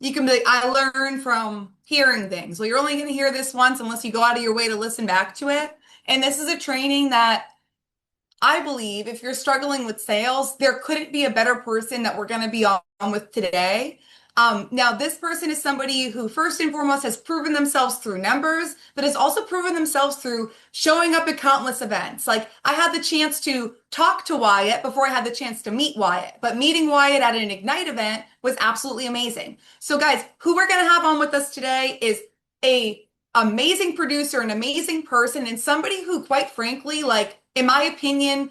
You can be like, I learn from hearing things. Well, you're only going to hear this once unless you go out of your way to listen back to it. And this is a training that I believe if you're struggling with sales, there couldn't be a better person that we're going to be on with today. Now, this person is somebody who, first and foremost, has proven themselves through numbers, but has also proven themselves through showing up at countless events. Like, I had the chance to talk to Wyatt before I had the chance to meet Wyatt, but meeting Wyatt at an Ignite event was absolutely amazing. So, guys, who we're going to have on with us today is a amazing producer, an amazing person, and somebody who, quite frankly, like, in my opinion,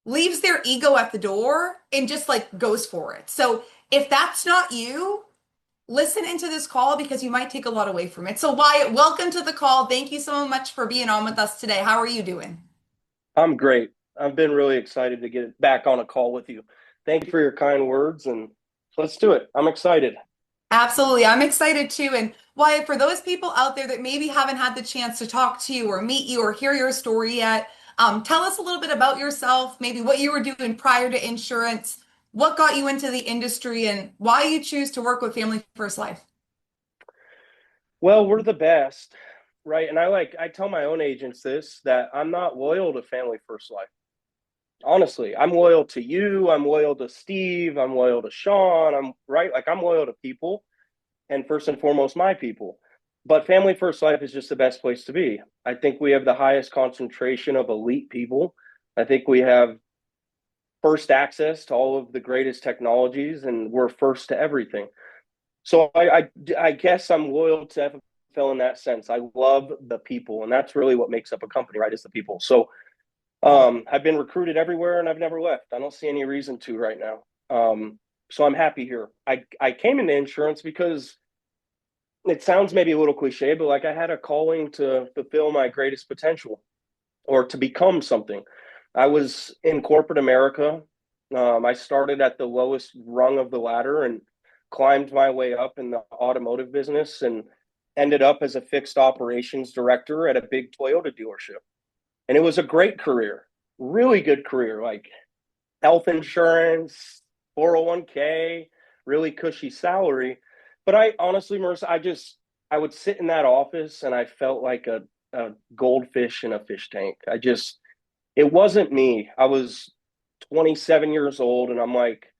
leaves their ego at the door and just like goes for it. So if that's not you, listen into this call because you might take a lot away from it. So Wyatt, welcome to the call. Thank you so much for being on with us today. How are you doing? I'm great. I've been really excited to get back on a call with you. Thank you for your kind words, and let's do it. I'm excited. Absolutely. I'm excited too. And Wyatt, for those people out there that maybe haven't had the chance to talk to you or meet you or hear your story yet, tell us a little bit about yourself, maybe what you were doing prior to insurance, what got you into the industry, and why you choose to work with Family First Life. Well, we're the best, right? And I tell my own agents this that I'm not loyal to Family First Life. Honestly, I'm loyal to you, I'm loyal to Steve, I'm loyal to Sean, I'm right, like I'm loyal to people and first and foremost my people. But Family First Life is just the best place to be. I think we have the highest concentration of elite people. I think we have first access to all of the greatest technologies, and we're first to everything. So I guess I'm loyal to FFL in that sense. I love the people, and that's really what makes up a company, right? Is the people. So I've been recruited everywhere, and I've never left. I don't see any reason to right now. So I'm happy here. I came into insurance because it sounds maybe a little cliche, but like I had a calling to fulfill my greatest potential or to become something. I was in corporate America. I started at the lowest rung of the ladder and climbed my way up in the automotive business and ended up as a fixed operations director at a big Toyota dealership. And it was a great career, really good career, like health insurance, 401k, really cushy salary. But I honestly, Marissa, I would sit in that office and I felt like a goldfish in a fish tank. It wasn't me. I was 27 years old, and I'm like,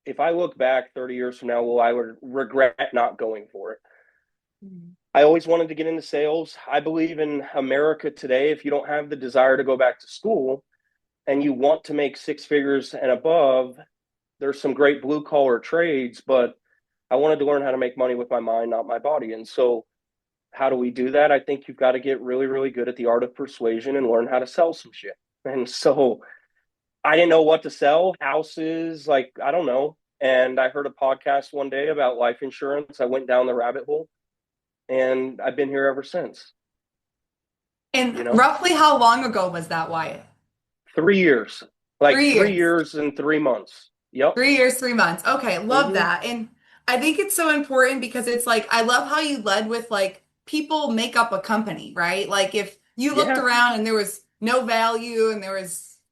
if I look back 30 years from now, well, I would regret not going for it. Mhm. I always wanted to get into sales. I believe in America today, if you don't have the desire to go back to school and you want to make six figures and above, there's some great blue collar trades, but I wanted to learn how to make money with my mind, not my body. And so, how do we do that? I think you've got to get really, really good at the art of persuasion and learn how to sell some shit. And so, I didn't know what to sell, houses, like, I don't know. And I heard a podcast one day about life insurance. I went down the rabbit hole and I've been here ever since, And you know, roughly how long ago was that, Wyatt? 3 years, like 3 years. 3 years and 3 months. Yep. 3 years, 3 months. Okay, love Mm-hmm. that. And I think it's so important because it's like, I love how you led with like people make up a company, right? Like if you looked Yeah. around and there was no value and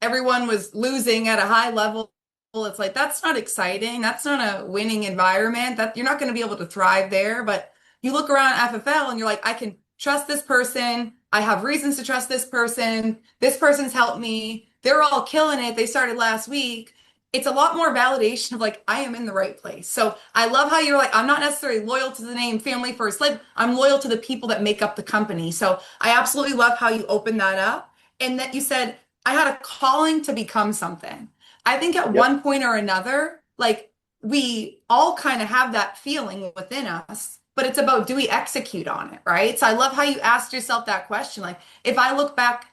everyone was losing at a high level, it's like, that's not exciting. That's not a winning environment. That you're not going to be able to thrive there. But you look around FFL and you're like, I can trust this person. I have reasons to trust this person. This person's helped me. They're all killing it. They started last week. It's a lot more validation of like I am in the right place. So I love how you're like I'm not necessarily loyal to the name Family First. Like I'm loyal to the people that make up the company. So I absolutely love how you opened that up and that you said I had a calling to become something. I think at Yep. one point or another, like we all kind of have that feeling within us, but it's about do we execute on it, right? So I love how you asked yourself that question. Like if I look back,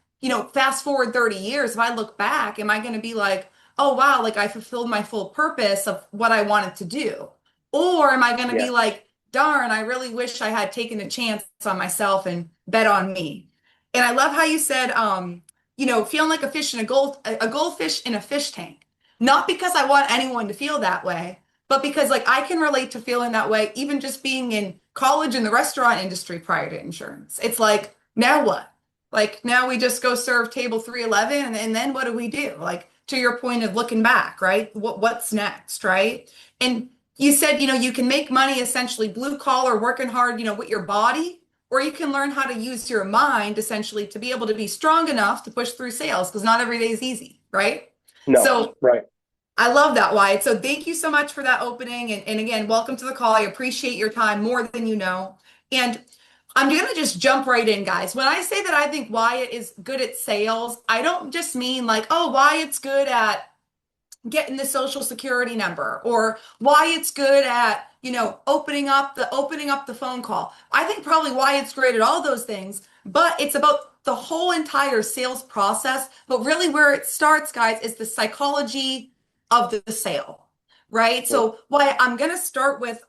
fast forward 30 years, if I look back, am I going to be like, oh wow, like I fulfilled my full purpose of what I wanted to do? Or am I going to be Yes. like, darn, I really wish I had taken a chance on myself and bet on me. And I love how you said, feeling like a goldfish in a fish tank. Not because I want anyone to feel that way, but because like I can relate to feeling that way, even just being in college in the restaurant industry prior to insurance. It's like, now what? Like now we just go serve table 311 and then what do we do? Like to your point of looking back, right? What's next, right? And you said, you can make money essentially blue collar, working hard, with your body, or you can learn how to use your mind essentially to be able to be strong enough to push through sales because not every day is easy, right? No, So right. I love that, Wyatt. So thank you so much for that opening. And again, welcome to the call. I appreciate your time more than you know. And I'm going to just jump right in, guys. When I say that I think Wyatt is good at sales, I don't just mean like, oh, Wyatt's good at getting the social security number or why it's good at opening up the phone call. I think probably why it's great at all those things, but it's about the whole entire sales process. But really where it starts, guys, is the psychology of the sale, right? Right. So why I'm going to start with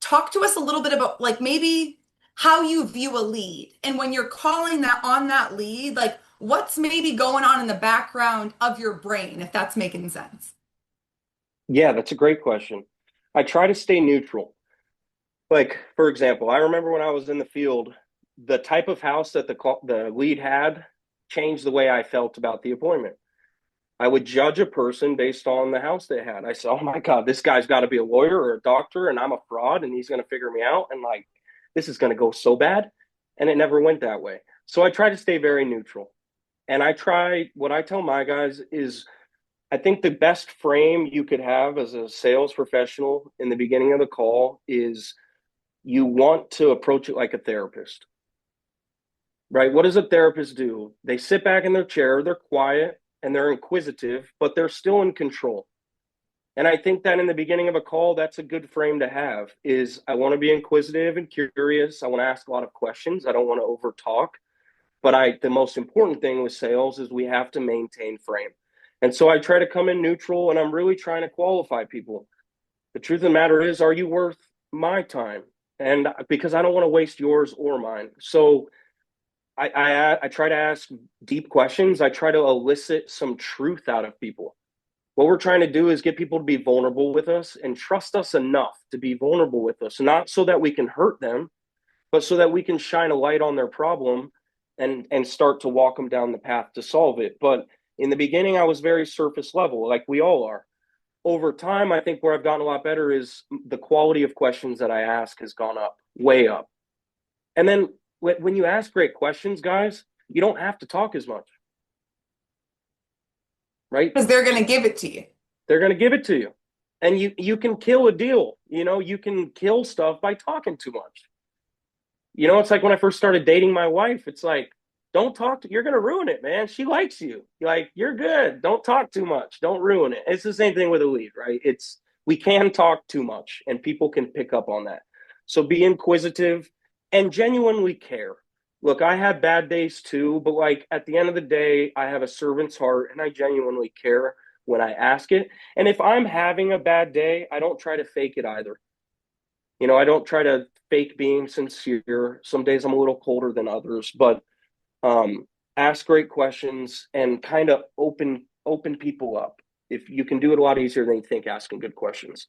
talk to us a little bit about like maybe how you view a lead, and when you're calling that on that lead, like what's maybe going on in the background of your brain, if that's making sense. Yeah, that's a great question. I try to stay neutral. Like, for example, I remember when I was in the field, the type of house that the lead had changed the way I felt about the appointment. I would judge a person based on the house they had. I said, "Oh my God, this guy's got to be a lawyer or a doctor, and I'm a fraud, and he's going to figure me out, and like this is going to go so bad." And it never went that way. So I try to stay very neutral. And I try what I tell my guys is I think the best frame you could have as a sales professional in the beginning of the call is you want to approach it like a therapist, right? What does a therapist do? They sit back in their chair, they're quiet and they're inquisitive, but they're still in control. And I think that in the beginning of a call, that's a good frame to have is I want to be inquisitive and curious. I want to ask a lot of questions. I don't want to over talk. But the most important thing with sales is we have to maintain frame. And so I try to come in neutral and I'm really trying to qualify people. The truth of the matter is, are you worth my time? And because I don't want to waste yours or mine. So I try to ask deep questions. I try to elicit some truth out of people. What we're trying to do is get people to be vulnerable with us and trust us enough to be vulnerable with us, not so that we can hurt them, but so that we can shine a light on their problem and start to walk them down the path to solve it. But in the beginning, I was very surface level, like we all are. Over time, I think where I've gotten a lot better is the quality of questions that I ask has gone up, way up. And then when you ask great questions, guys, you don't have to talk as much, right? Because they're going to give it to you. They're going to give it to you. And you can kill a deal. You can kill stuff by talking too much. It's like when I first started dating my wife, it's like, don't talk to, you're going to ruin it, man. She likes you. Like, you're good. Don't talk too much. Don't ruin it. It's the same thing with a lead, right? We can talk too much and people can pick up on that. So be inquisitive and genuinely care. Look, I have bad days too, but like at the end of the day, I have a servant's heart and I genuinely care when I ask it. And if I'm having a bad day, I don't try to fake it either. I don't try to fake being sincere. Some days I'm a little colder than others, but um, ask great questions and kind of open people up. If you can do it a lot easier than you think, asking good questions.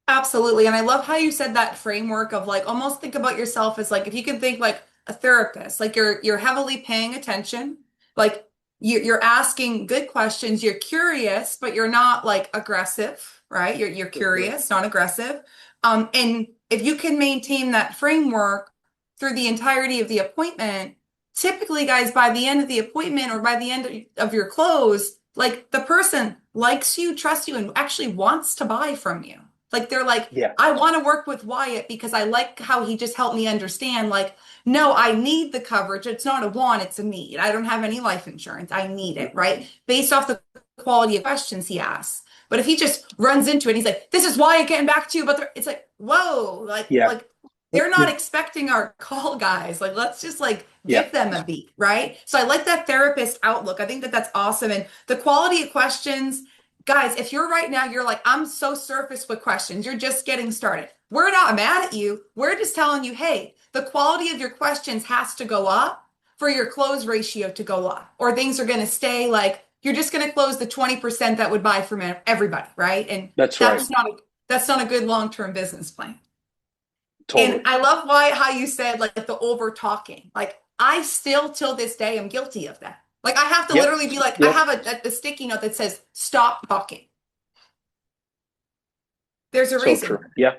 Absolutely. And I love how you said that framework of like almost think about yourself as like if you can think like a therapist, like you're heavily paying attention, like you're asking good questions, you're curious, but you're not like aggressive, right? You're For sure. curious, not aggressive. And if you can maintain that framework through the entirety of the appointment, typically, guys, by the end of the appointment or by the end of your close, like the person likes you, trusts you, and actually wants to buy from you. Like they're like, Yeah. I want to work with Wyatt because I like how he just helped me understand, like, no, I need the coverage. It's not a want, it's a need. I don't have any life insurance. I need it, right? Based off the quality of questions he asks. But if he just runs into it, he's like, this is Wyatt getting back to you, but it's like, whoa, like, Yeah. like they're not expecting our call, guys. Like, let's just like Yeah. give them a beat, right? So I like that therapist outlook. I think that that's awesome. And the quality of questions, guys, if you're right now, you're like, I'm so surface with questions, you're just getting started. We're not mad at you. We're just telling you, hey, the quality of your questions has to go up for your close ratio to go up, or things are going to stay like you're just going to close the 20% that would buy from everybody, right? And That's right. that's not a good long-term business plan. And Totally. I love why how you said like the over talking. Like I still till this day am guilty of that. Like I have to Yep. literally be like, I Yep. have a sticky note that says stop talking. There's a So reason, true. Yeah.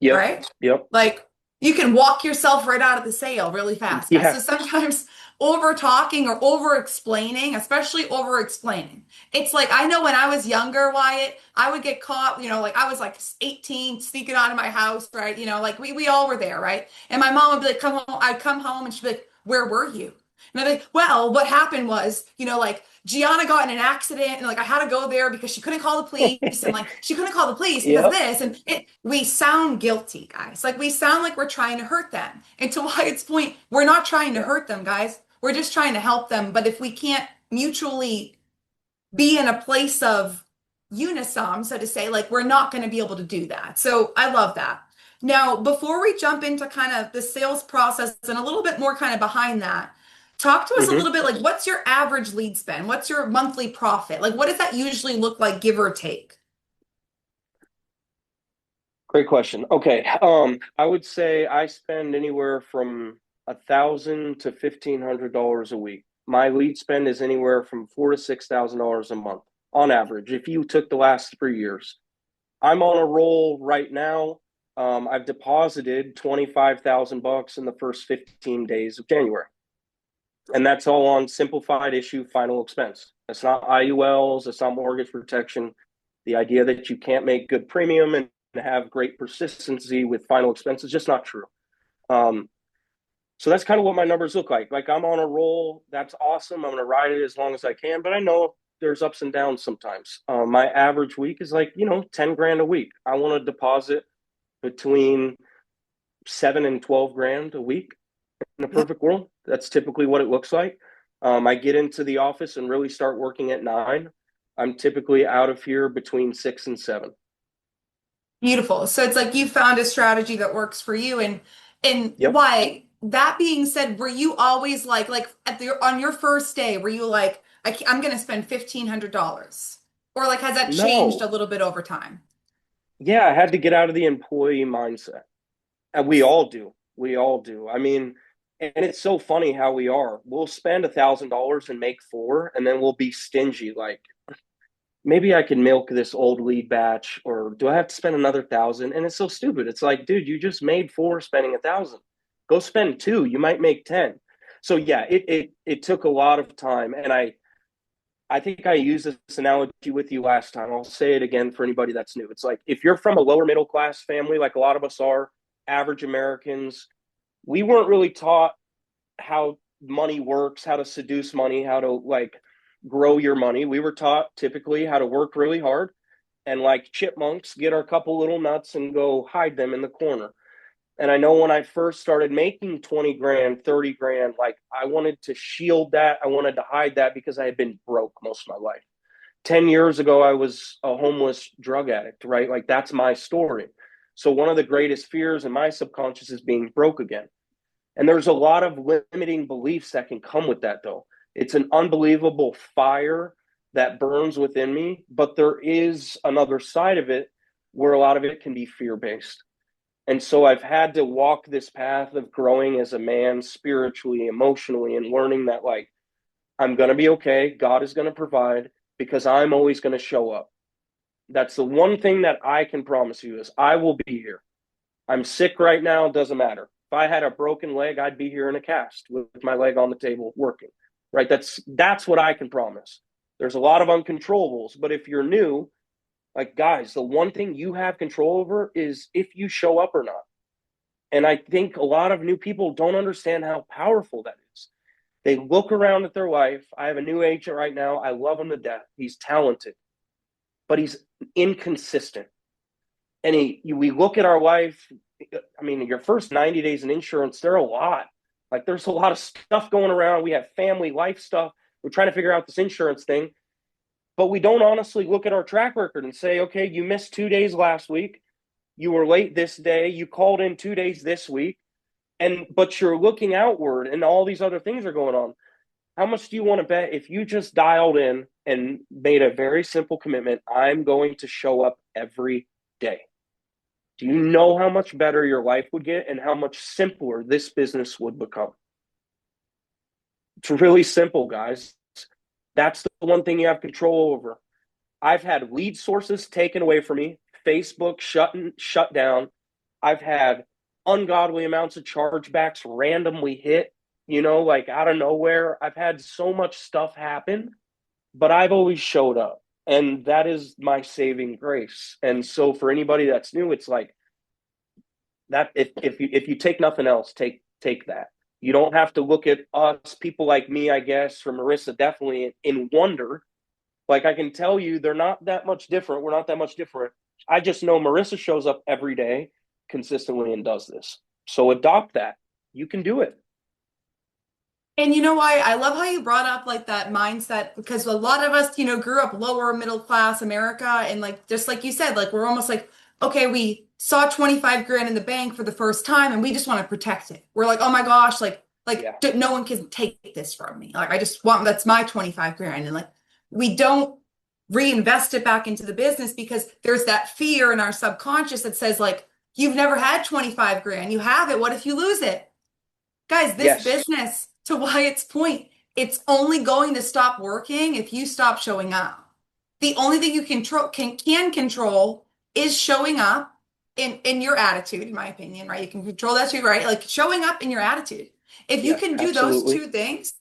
Yep. right? Yep. Like you can walk yourself right out of the sale really fast, guys. So Yeah. sometimes over talking or over explaining, especially over explaining. It's like I know when I was younger, Wyatt, I would get caught, like I was like 18 sneaking out of my house, right? Like we all were there, right? And my mom would be like, come home. I'd come home and she'd be like, where were you? And I'd be like, well, what happened was, like Gianna got in an accident and like I had to go there because she couldn't call the police and like she couldn't call the police because of Yep. this and we sound guilty, guys. Like we sound like we're trying to hurt them. And to Wyatt's point, we're not trying to Yeah. hurt them, guys. We're just trying to help them. But if we can't mutually be in a place of unison, so to say, like we're not going to be able to do that. So I love that. Now, before we jump into kind of the sales process and a little bit more kind of behind that, talk to us a Hmm. little bit like what's your average lead spend? What's your monthly profit? Like what does that usually look like, give or take? Great question. Okay. I would say I spend anywhere from $1,000 to $1,500 a week. My lead spend is anywhere from $4,000 to $6,000 a month on average. If you took the last 3 years, I'm on a roll right now. I've deposited 25,000 bucks in the first 15 days of January, and that's all on simplified issue final expense. It's not IULs. It's not mortgage protection. The idea that you can't make good premium and have great persistency with final expense is just not true. Um, so that's kind of what my numbers look like. Like I'm on a roll. That's awesome. I'm going to ride it as long as I can, but I know there's ups and downs sometimes. My average week is like, 10 grand a week. I want to deposit between 7 and 12 grand a week in a Yep. perfect world. That's typically what it looks like. I get into the office and really start working at 9. I'm typically out of here between 6 and 7. Beautiful. So it's like you found a strategy that works for you. And Yep. why? That being said, were you always like on your first day, were you like, I'm going to spend $1,500? Or like has that changed a No. little bit over time? Yeah, I had to get out of the employee mindset. And we all do. We all do. I mean, and it's so funny how we are. We'll spend $1,000 and make four, and then we'll be stingy. Like, maybe I can milk this old lead batch, or do I have to spend another 1,000? And it's so stupid. It's like, dude, you just made four spending 1,000. Go spend two. You might make 10. So yeah, it took a lot of time, and I think I used this analogy with you last time. I'll say it again for anybody that's new. It's like if you're from a lower middle class family, like a lot of us are, average Americans, we weren't really taught how money works, how to seduce money, how to like grow your money. We were taught typically how to work really hard and like chipmunks get our couple little nuts and go hide them in the corner. And I know when I first started making 20 grand, 30 grand, like I wanted to shield that. I wanted to hide that because I had been broke most of my life. 10 years ago, I was a homeless drug addict, right? Like that's my story. So one of the greatest fears in my subconscious is being broke again. And there's a lot of limiting beliefs that can come with that, though. It's an unbelievable fire that burns within me, but there is another side of it where a lot of it can be fear based. And so I've had to walk this path of growing as a man spiritually, emotionally, and learning that, like, I'm going to be okay. God is going to provide because I'm always going to show up. That's the one thing that I can promise you is I will be here. I'm sick right now. Doesn't matter. If I had a broken leg, I'd be here in a cast with my leg on the table working. Right. That's what I can promise. There's a lot of uncontrollables, but if you're new, like guys, the one thing you have control over is if you show up or not. And I think a lot of new people don't understand how powerful that is. They look around at their life. I have a new agent right now. I love him to death. He's talented, but he's inconsistent. And we look at our life. I mean, your first 90 days in insurance, they're a lot. Like there's a lot of stuff going around. We have family life stuff. We're trying to figure out this insurance thing, but we don't honestly look at our track record and say, okay, you missed 2 days last week. You were late this day. You called in 2 days this week. But you're looking outward and all these other things are going on. How much do you want to bet if you just dialed in and made a very simple commitment? I'm going to show up every day. Do you know how much better your life would get and how much simpler this business would become? It's really simple, guys. That's the one thing you have control over. I've had lead sources taken away from me, Facebook shut down. I've had ungodly amounts of chargebacks randomly hit, like out of nowhere. I've had so much stuff happen, but I've always showed up. And that is my saving grace. And so for anybody that's new, it's like that if you take nothing else, take that. You don't have to look at us, people like me, I guess, or Marissa, definitely in wonder. Like I can tell you, they're not that much different. We're not that much different. I just know Marissa shows up every day consistently and does this. So adopt that. You can do it. And you know why? I love how you brought up like that mindset because a lot of us, grew up lower middle class America and like just like you said, like we're almost like, okay, we saw 25 grand in the bank for the first time and we just want to protect it. We're like, oh my gosh, Yeah. no one can take this from me. Like I just want that's my 25 grand. And like we don't reinvest it back into the business because there's that fear in our subconscious that says like, you've never had 25 grand. You have it. What if you lose it? Guys, this Yes. business, to Wyatt's point, it's only going to stop working if you stop showing up. The only thing you can control is showing up in your attitude, in my opinion, right? You can control that too, right? Like showing up in your attitude. If you Yeah, can do those absolutely. two things,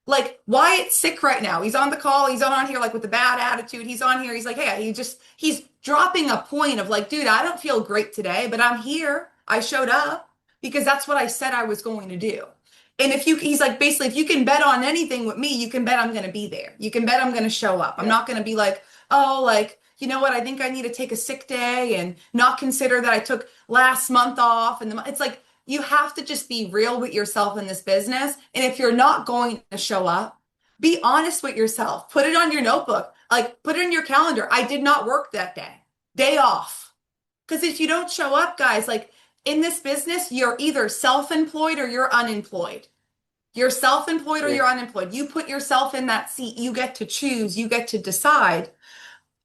like Wyatt's sick right now. He's on the call. He's on here like with a bad attitude. He's on here. He's like, hey, he's dropping a point of like, dude, I don't feel great today, but I'm here. I showed up because that's what I said I was going to do. And he's like, basically, if you can bet on anything with me, you can bet I'm going to be there. You can bet I'm going to show up. I'm Yeah. not going to be like, oh, like, you know what? I think I need to take a sick day and not consider that I took last month off. And it's like, you have to just be real with yourself in this business. And if you're not going to show up, be honest with yourself. Put it on your notebook, like put it in your calendar. I did not work that day, day off. Because if you don't show up, guys, like in this business, you're either self-employed or you're unemployed. You're self-employed or Mm. you're unemployed. You put yourself in that seat. You get to choose. You get to decide.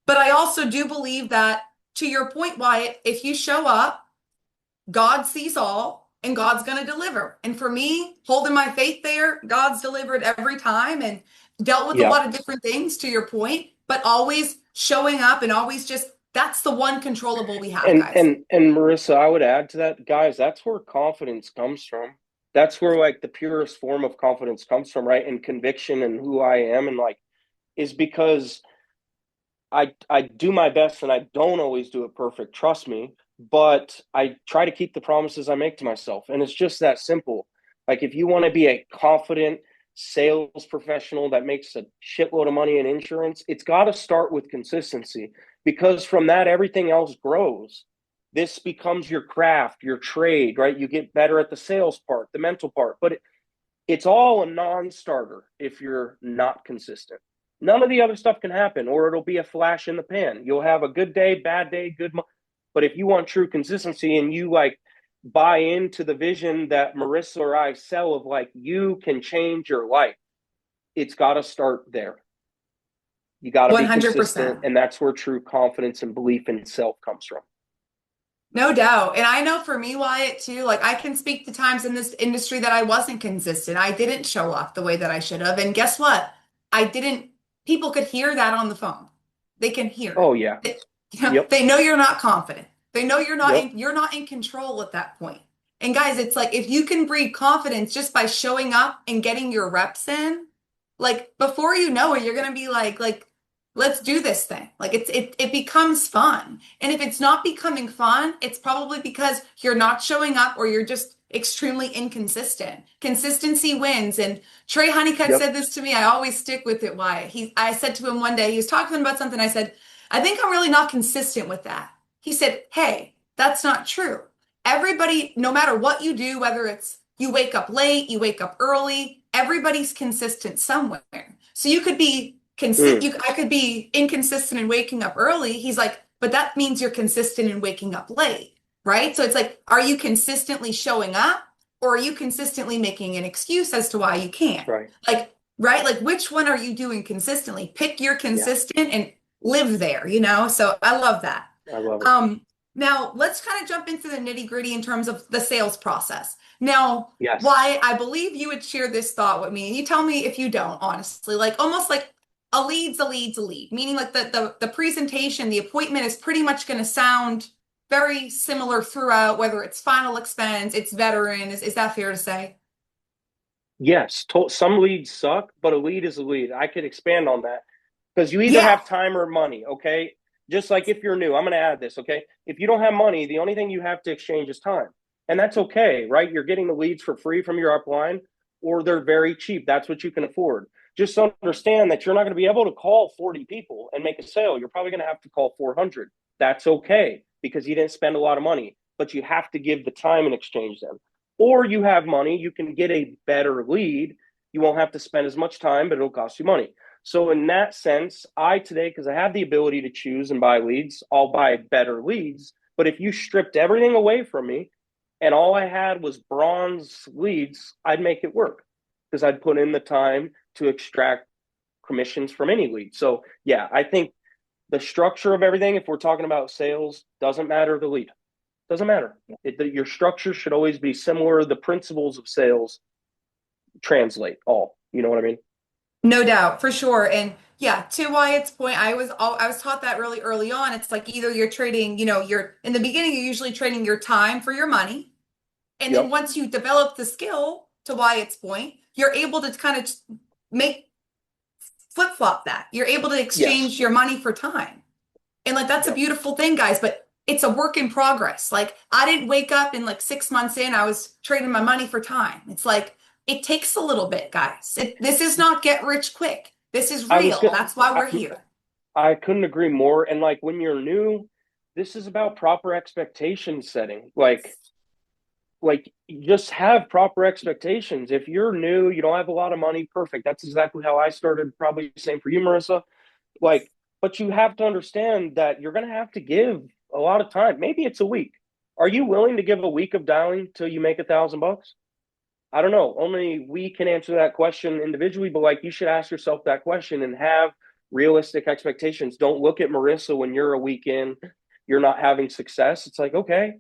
But I also do believe that, to your point, Wyatt, if you show up, God sees all and God's going to deliver. And for me, holding my faith there, God's delivered every time and dealt with a Yeah. lot of different things, to your point, but always showing up and always just that's the one controllable we have, And guys. and and Marissa, I would add to that, guys, that's where confidence comes from. That's where like the purest form of confidence comes from, right? And conviction and who I am and like is because I do my best and I don't always do it perfect, trust me, but I try to keep the promises I make to myself. And it's just that simple. Like if you want to be a confident sales professional that makes a shitload of money in insurance, it's got to start with consistency because from that everything else grows. This becomes your craft, your trade, right? You get better at the sales part, the mental part, but it's all a non-starter if you're not consistent. None of the other stuff can happen, or it'll be a flash in the pan. You'll have a good day, bad day, but if you want true consistency and you like buy into the vision that Marissa or I sell of like you can change your life, it's got to start there. You got to be consistent, 100%. and that's where true confidence and belief in self comes from. No doubt. And I know for me, Wyatt, too, like I can speak to times in this industry that I wasn't consistent. I didn't show up the way that I should have. And guess what? I didn't, people could hear that on the phone. They can hear it. Oh yeah. Yep. They know you're not confident. They know Yep. you're not in control at that point. And guys, it's like if you can breed confidence just by showing up and getting your reps in, like before you know it, you're gonna be like, let's do this thing. Like it becomes fun. And if it's not becoming fun, it's probably because you're not showing up or you're just extremely inconsistent. Consistency wins. And Trey Honeycutt Yep. said this to me. I always stick with it. Why? I said to him one day, he was talking about something. I said, I think I'm really not consistent with that. He said, hey, that's not true. Everybody, no matter what you do, whether it's you wake up late, you wake up early, everybody's consistent somewhere. So you could be Mm, I could be inconsistent in waking up early. He's like, but that means you're consistent in waking up late, right? So it's like, are you consistently showing up or are you consistently making an excuse as to why you can't? right. Like, right? Like, which one are you doing consistently? Pick your Yeah. consistent and live there, you know? So I love that. I love it. Um, Now let's kind of jump into the nitty gritty in terms of the sales process. Now, Yes. why I believe you would share this thought with me, and you tell me if you don't, honestly, like almost like a lead's a lead's a lead, meaning like the presentation, the appointment is pretty much going to sound very similar throughout, whether it's final expense, it's veteran. Is that fair to say? Yes, some leads suck, but a lead is a lead. I could expand on that because you either Yeah. have time or money, okay? Just like if you're new, I'm going to add this, okay? If you don't have money, the only thing you have to exchange is time. And that's okay, right? You're getting the leads for free from your upline, or they're very cheap. That's what you can afford. Just understand that you're not going to be able to call 40 people and make a sale. You're probably going to have to call 400. That's okay because you didn't spend a lot of money, but you have to give the time and exchange them. Or you have money, you can get a better lead. You won't have to spend as much time, but it'll cost you money. So in that sense, I today, because I have the ability to choose and buy leads, I'll buy better leads. But if you stripped everything away from me and all I had was bronze leads, I'd make it work because I'd put in the time to extract commissions from any lead. So yeah, I think the structure of everything, if we're talking about sales, doesn't matter the lead. Doesn't matter. Your structure should always be similar. The principles of sales translate all. You know what I mean? No doubt, for sure. And yeah, to Wyatt's point, I was taught that really early on. It's like either you're trading, you're in the beginning, you're usually trading your time for your money. And then Yep. once you develop the skill, to Wyatt's point, you're able to kind of make flip-flop that. You're able to Yes. exchange your money for time. And like that's a Yep. beautiful thing, guys, but it's a work in progress. Like I didn't wake up and like 6 months in, I was trading my money for time. It's like it takes a little bit, guys. This is not get rich quick. This is I was real. good. That's why I, we're here. I couldn't agree more. And like when you're new, this is about proper expectation setting. Like just have proper expectations. If you're new, you don't have a lot of money, perfect. That's exactly how I started. Probably the same for you, Marissa. Like, but you have to understand that you're going to have to give a lot of time. Maybe it's a week. Are you willing to give a week of dialing till you make $1,000? I don't know. Only we can answer that question individually, but like you should ask yourself that question and have realistic expectations. Don't look at Marissa when you're a week in, you're not having success. It's like, okay,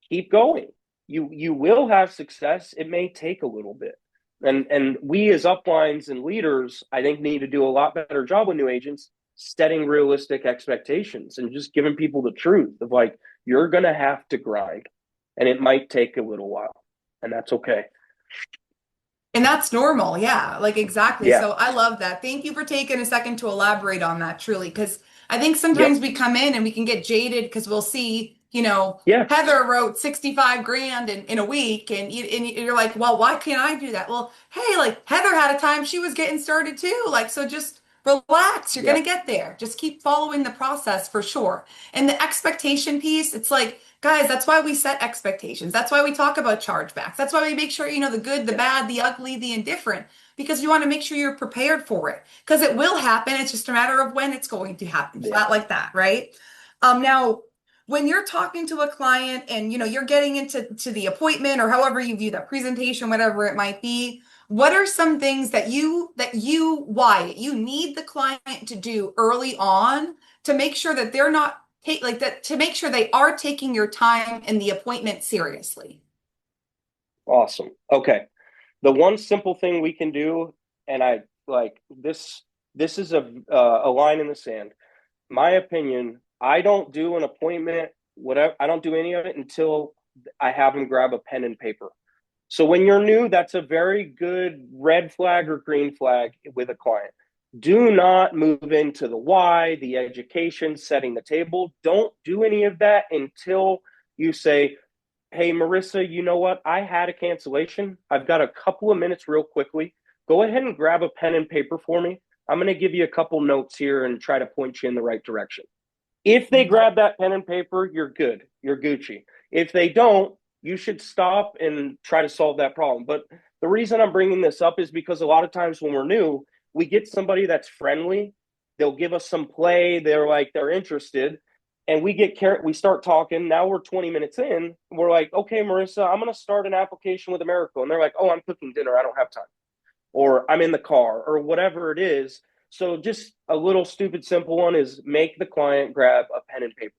keep going. You will have success. It may take a little bit. And we as uplines and leaders, I think, need to do a lot better job with new agents setting realistic expectations and just giving people the truth of like you're gonna have to grind and it might take a little while. And that's okay. And that's normal. Yeah, like exactly. Yeah. So I love that. Thank you for taking a second to elaborate on that, truly, because I think sometimes Yep. we come in and we can get jaded because we'll see, Yeah. Heather wrote 65 grand in a week, and you're like, well, why can't I do that? Well, hey, like Heather had a time she was getting started too. Like, so just relax. You're gonna Yep. get there. Just keep following the process for sure. And the expectation piece, it's like, guys, that's why we set expectations. That's why we talk about chargebacks. That's why we make sure you know the good, the Yeah. bad, the ugly, the indifferent, because you want to make sure you're prepared for it. Because it will happen. It's just a matter of when it's going to happen. Yeah. Flat like that, right? Now, when you're talking to a client and you're getting into the appointment or however you view that presentation, whatever it might be, what are some things why you need the client to do early on to make sure that they're not take like that to make sure they are taking your time and the appointment seriously? Awesome. Okay. The one simple thing we can do, and I like this. This is a line in the sand. My opinion. I don't do an appointment. Whatever. I don't do any of it until I have them grab a pen and paper. So when you're new, that's a very good red flag or green flag with a client. Do not move into the why, the education, setting the table. Don't do any of that until you say, hey, Marissa, you know what? I had a cancellation. I've got a couple of minutes real quickly. Go ahead and grab a pen and paper for me. I'm going to give you a couple notes here and try to point you in the right direction. If they grab that pen and paper, you're good. You're Gucci. If they don't, you should stop and try to solve that problem. But the reason I'm bringing this up is because a lot of times when we're new, we get somebody that's friendly. They'll give us some play. They're interested. And we start talking. Now we're 20 minutes in. We're like, okay, Marissa, I'm going to start an application with America. And they're like, oh, I'm cooking dinner. I don't have time. Or I'm in the car or whatever it is. So just a little stupid simple one is make the client grab a pen and paper.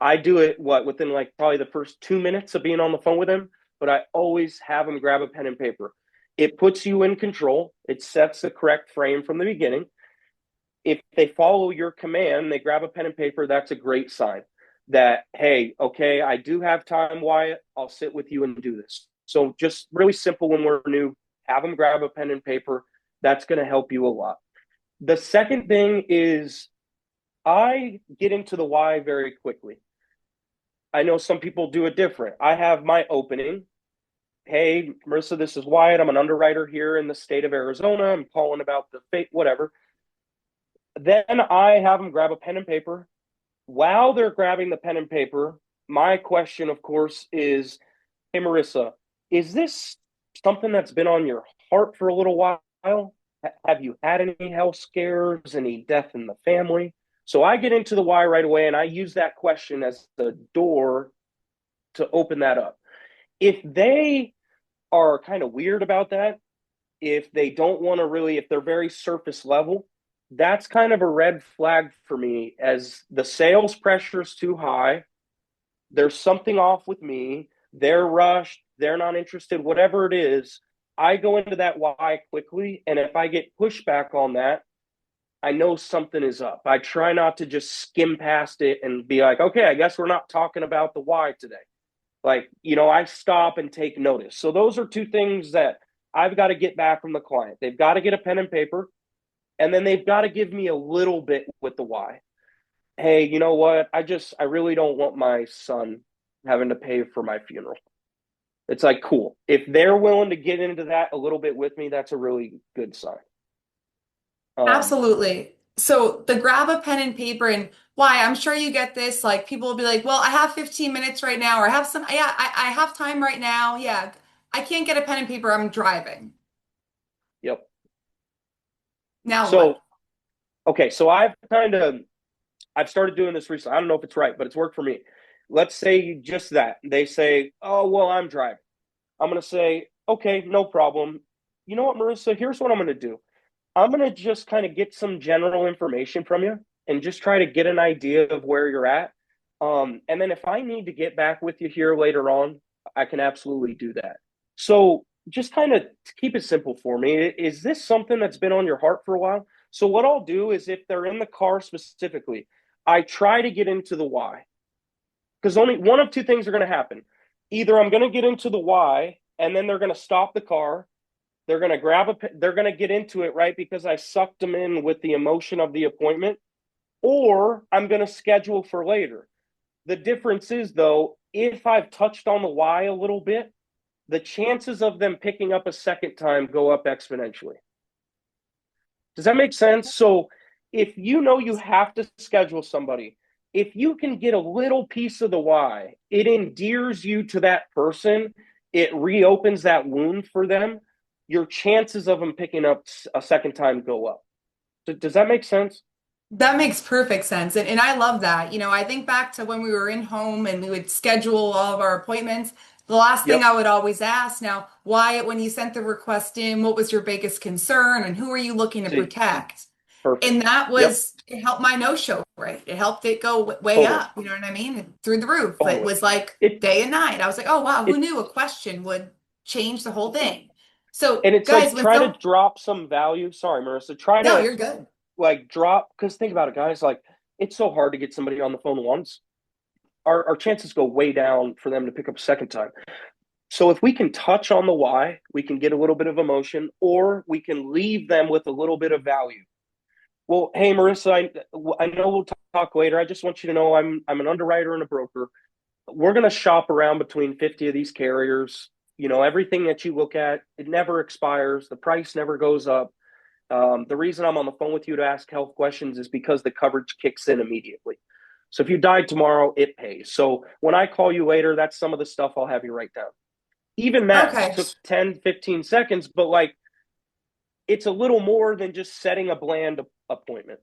I do it within like probably the first 2 minutes of being on the phone with him, but I always have him grab a pen and paper. It puts you in control. It sets the correct frame from the beginning. If they follow your command, they grab a pen and paper, that's a great sign that, hey, okay, I do have time, Wyatt. I'll sit with you and do this. So just really simple when we're new, have them grab a pen and paper. That's going to help you a lot. The second thing is I get into the why very quickly. I know some people do it different. I have my opening. Hey, Marissa, this is Wyatt. I'm an underwriter here in the state of Arizona. I'm calling about the fate, whatever. Then I have them grab a pen and paper. While they're grabbing the pen and paper, my question, of course, is, hey, Marissa, is this something that's been on your heart for a little while? Have you had any health scares, any death in the family? So I get into the why right away, and I use that question as the door to open that up. If they are kind of weird about that, if they don't want to really, if they're very surface level, that's kind of a red flag for me as the sales pressure is too high. There's something off with me. They're rushed. They're not interested, whatever it is. I go into that why quickly. And if I get pushback on that, I know something is up. I try not to just skim past it and be like, okay, I guess we're not talking about the why today. Like, I stop and take notice. So those are two things that I've got to get back from the client. They've got to get a pen and paper, and then they've got to give me a little bit with the why. Hey, you know what? I really don't want my son having to pay for my funeral. It's like, cool. If they're willing to get into that a little bit with me, that's a really good sign. Um, Absolutely. So the grab a pen and paper and why I'm sure you get this, like people will be like, well, I have 15 minutes right now, or I have some, yeah, I have time right now. Yeah, I can't get a pen and paper. I'm driving. yep. Now what? So, okay. So I've started doing this recently. I don't know if it's right, but it's worked for me. Let's say just that. They say, oh, well, I'm driving. I'm going to say, okay, no problem. You know what, Marissa? Here's what I'm going to do. I'm going to just kind of get some general information from you and just try to get an idea of where you're at. And then if I need to get back with you here later on, I can absolutely do that. So just kind of keep it simple for me. Is this something that's been on your heart for a while? So what I'll do is if they're in the car specifically, I try to get into the why because only one of two things are going to happen. Either I'm going to get into the why and then they're going to stop the car, they're going to get into it, right? Because I sucked them in with the emotion of the appointment, or I'm going to schedule for later. The difference is, though, if I've touched on the why a little bit, the chances of them picking up a second time go up exponentially. Does that make sense? So if you know you have to schedule somebody, if you can get a little piece of the why, it endears you to that person, it reopens that wound for them. Your chances of them picking up a second time go up. Does that make sense? That makes perfect sense. And I love that. I think back to when we were in home and we would schedule all of our appointments. The last thing Yep. I would always ask now, Wyatt, when you sent the request in, what was your biggest concern and who are you looking to See, protect? And perfect. that Yep. was, it helped my no-show rate. It helped it go way Totally. up. You know what I mean? Through the roof. It Totally. was like It day and night. I was like, oh, wow, who it knew a question would change the whole thing? So, and it's guys, like when try to so, drop some value. Sorry, Marissa. Try no, to you're good. like drop because think about it, guys. Like it's so hard to get somebody on the phone once. Our chances go way down for them to pick up a second time. So if we can touch on the why, we can get a little bit of emotion, or we can leave them with a little bit of value. Well, hey Marissa, I know we'll talk later. I just want you to know I'm an underwriter and a broker. We're going to shop around between 50 of these carriers. Everything that you look at, it never expires. The price never goes up. The reason I'm on the phone with you to ask health questions is because the coverage kicks in immediately. So if you died tomorrow, it pays. So when I call you later, that's some of the stuff I'll have you write down. Even that Okay. took 10, 15 seconds, but like it's a little more than just setting a bland appointment.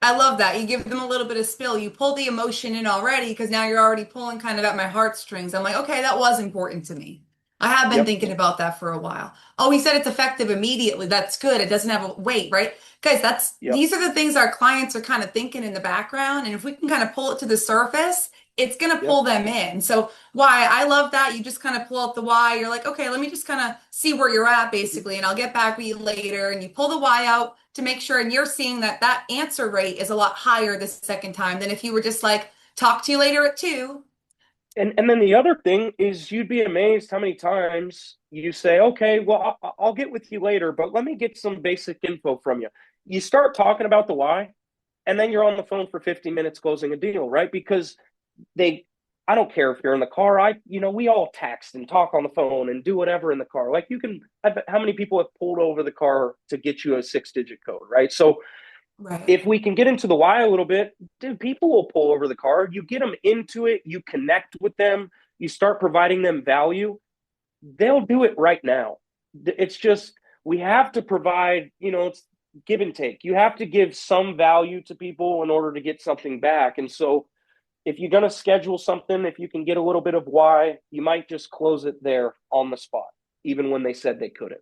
I love that. You give them a little bit of spill. You pull the emotion in already because now you're already pulling kind of at my heartstrings. I'm like, okay, that was important to me. I have been Yep. thinking about that for a while. Oh, he said it's effective immediately. That's good. It doesn't have a wait, right? Guys, Yep. these are the things our clients are kind of thinking in the background. And if we can kind of pull it to the surface, it's going to Yep. pull them in. So why I love that. You just kind of pull out the why. You're like, okay, let me just kind of see where you're at Mm-hmm. basically, and I'll get back with you later. And you pull the why out. to make sure, and you're seeing that that answer rate is a lot higher the second time than if you were just like, talk to you later at 2. And then the other thing is you'd be amazed how many times you say, okay, well, I'll get with you later, but let me get some basic info from you. You start talking about the why, and then you're on the phone for 50 minutes closing a deal, right? Because they, I don't care if you're in the car. We all text and talk on the phone and do whatever in the car. Like how many people have pulled over the car to get you a 6-digit code, right? So Right. if we can get into the why a little bit, dude, people will pull over the car. You get them into it, you connect with them, you start providing them value, they'll do it right now. It's just we have to provide, it's give and take. You have to give some value to people in order to get something back. And so if you're going to schedule something, if you can get a little bit of why, you might just close it there on the spot, even when they said they couldn't,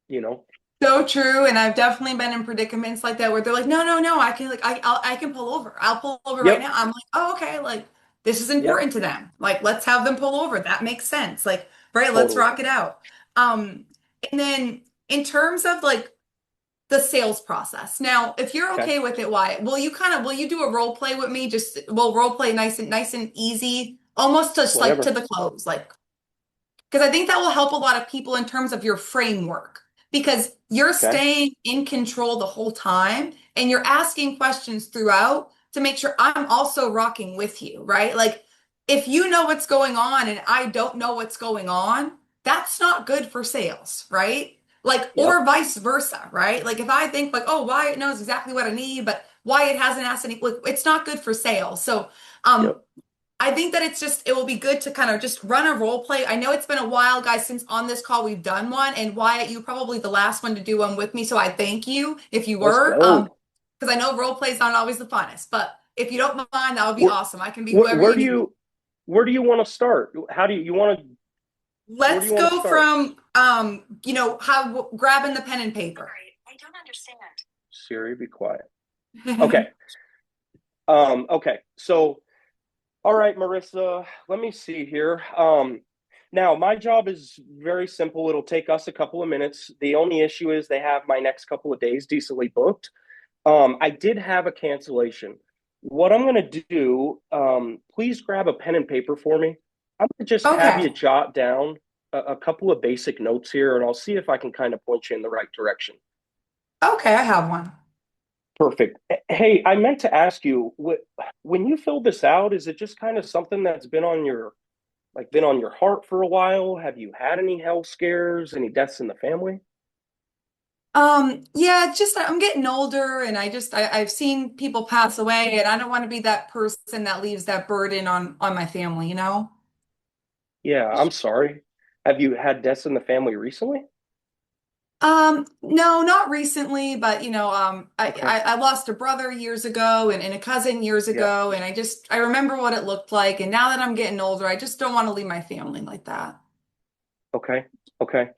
you know? So true, and I've definitely been in predicaments like that where they're like, "No, no, no, I can like I can pull over. I'll pull over right Yep. now." I'm like, "Oh, okay, like this is Yep. important to them. Like let's have them pull over. That makes sense. Like, right, let's Totally. rock it out." Um, and then in terms of like the sales process. Now, if you're Okay. okay with it, Wyatt, will you do a role play with me? Just we'll role play nice and easy, almost just like to Whatever. the close. Like because I think that will help a lot of people in terms of your framework because you're Okay. staying in control the whole time and you're asking questions throughout to make sure I'm also rocking with you, right? Like if you know what's going on and I don't know what's going on, that's not good for sales, right? Like, Yep. or vice versa, right? Like if I think like, oh, Wyatt knows exactly what I need, but Wyatt hasn't asked any, like, it's not good for sales. So, um, Yep. I think that it will be good to kind of just run a role play. I know it's been a while, guys, since on this call we've done one, and Wyatt, you were probably the last one to do one with me, so I thank you if you Let's were, go. because I know role plays aren't always the funnest, but if you don't mind, that would be Where, awesome. I can be where, whoever where you do need. you Where do you want to start? How do you want to Where do Let's you want to go start? from, how grabbing the pen and paper. Siri, be quiet. Okay. Okay. So, all right, Marissa, let me see here. Now my job is very simple. It'll take us a couple of minutes. The only issue is they have my next couple of days decently booked. I did have a cancellation. What I'm going to do, please grab a pen and paper for me. I'm going to just have Okay. you jot down a couple of basic notes here, and I'll see if I can kind of point you in the right direction. Okay, I have one. Perfect. Hey, I meant to ask you, when you filled this out, is it just kind of something that's been on your heart for a while? Have you had any health scares, any deaths in the family? Yeah, it's just I'm getting older and I've seen people pass away and I don't want to be that person that leaves that burden on my family, you know? Yeah, I'm sorry. Have you had deaths in the family recently? No, not recently, but Okay. I lost a brother years ago and a cousin years Yeah. ago, and I remember what it looked like. And now that I'm getting older, I just don't want to leave my family like that. Okay. Okay.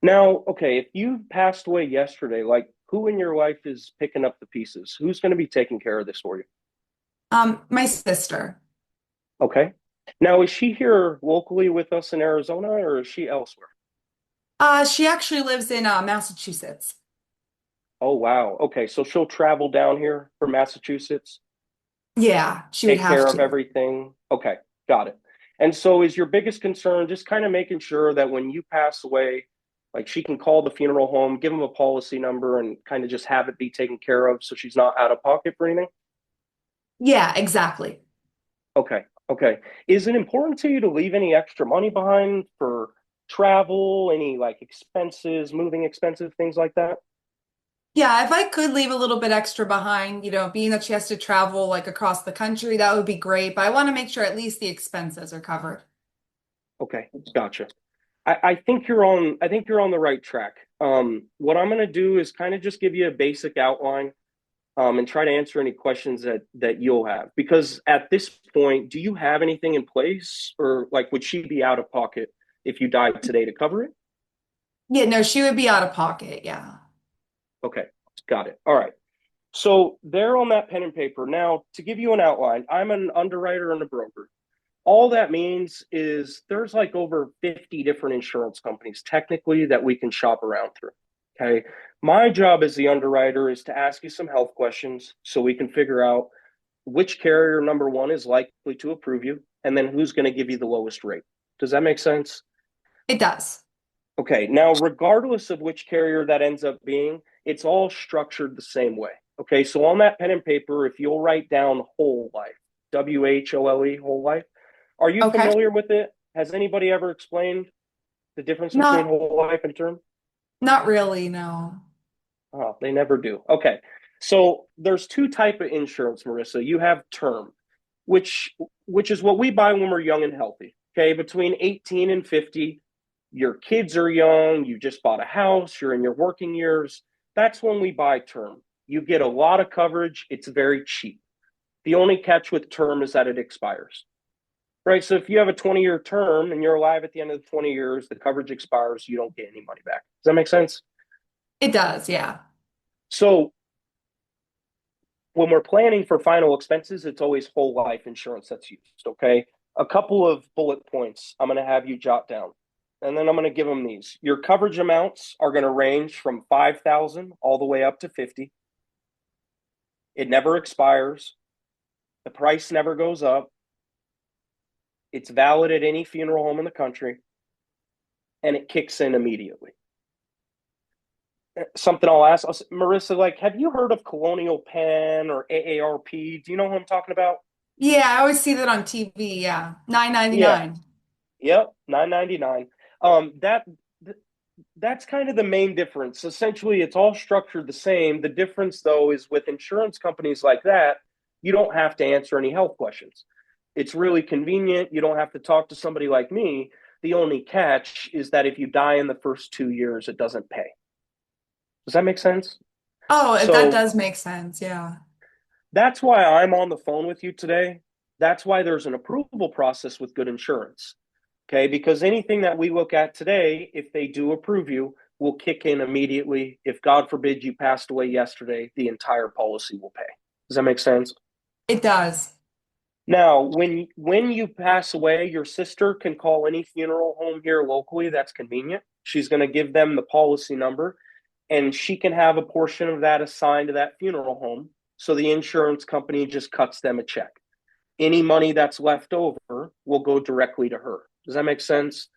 Now, okay, if you passed away yesterday, like who in your life is picking up the pieces? Who's going to be taking care of this for you? My sister. Okay. Now, is she here locally with us in Arizona or is she elsewhere? She actually lives in Massachusetts. Oh, wow. Okay. So she'll travel down here from Massachusetts, Yeah, she would take have care of to. everything. Okay. Got it. And so is your biggest concern just kind of making sure that when you pass away, like she can call the funeral home, give them a policy number, and kind of just have it be taken care of so she's not out of pocket for anything? Yeah, exactly. Okay. Okay. Is it important to you to leave any extra money behind for travel, any like expenses, moving expenses, things like that? Yeah, if I could leave a little bit extra behind, being that she has to travel like across the country, that would be great. But I want to make sure at least the expenses are covered. Okay. Gotcha. I think you're on the right track. What I'm gonna do is kind of just give you a basic outline, and try to answer any questions that you'll have. Because at this point, do you have anything in place, or like would she be out of pocket if you died today to cover it? Yeah, no, she would be out of pocket. Yeah. Okay, got it. All right. So there on that pen and paper. Now, to give you an outline, I'm an underwriter and a broker. All that means is there's like over 50 different insurance companies technically that we can shop around through. Okay. My job as the underwriter is to ask you some health questions so we can figure out which carrier, number one, is likely to approve you, and then who's going to give you the lowest rate. Does that make sense? It does. Okay, now, regardless of which carrier that ends up being, it's all structured the same way. Okay, so on that pen and paper, if you'll write down whole life, WHOLE, whole life, are you Okay. familiar with it? Has anybody ever explained the difference between Not whole life and term? not really, no. Oh, they never do. Okay. So there's two type of insurance, Marissa. You have term, which which is what we buy when we're young and healthy. Okay, between 18 and 50, your kids are young, you just bought a house, you're in your working years. That's when we buy term. You get a lot of coverage, it's very cheap. The only catch with term is that it expires. Right? So if you have a 20-year term and you're alive at the end of the 20 years, the coverage expires, you don't get any money back. Does that make sense? It does, yeah. So when we're planning for final expenses, it's always whole life insurance that's used. Okay. A couple of bullet points I'm going to have you jot down. And then I'm going to give them these. Your coverage amounts are going to range from 5,000 all the way up to 50. It never expires. The price never goes up. It's valid at any funeral home in the country and it kicks in immediately. Something I'll ask Marissa, like, have you heard of Colonial Penn or AARP? Do you know who I'm talking about? Yeah, I always see that on TV, yeah. Yeah. 9.99. Yep, 9.99. That that's kind of the main difference. Essentially, it's all structured the same. The difference, though, is with insurance companies like that, you don't have to answer any health questions. It's really convenient. You don't have to talk to somebody like me. The only catch is that if you die in the first 2 years, it doesn't pay. Does that make sense? Oh, that So does make sense, yeah. that's why I'm on the phone with you today. That's why there's an approval process with good insurance. Okay, because anything that we look at today, if they do approve you, will kick in immediately. If God forbid you passed away yesterday, the entire policy will pay. Does that make sense? It does. Now, when you pass away, your sister can call any funeral home here locally that's convenient. She's going to give them the policy number and she can have a portion of that assigned to that funeral home. So the insurance company just cuts them a check. Any money that's left over will go directly to her. Does that make sense?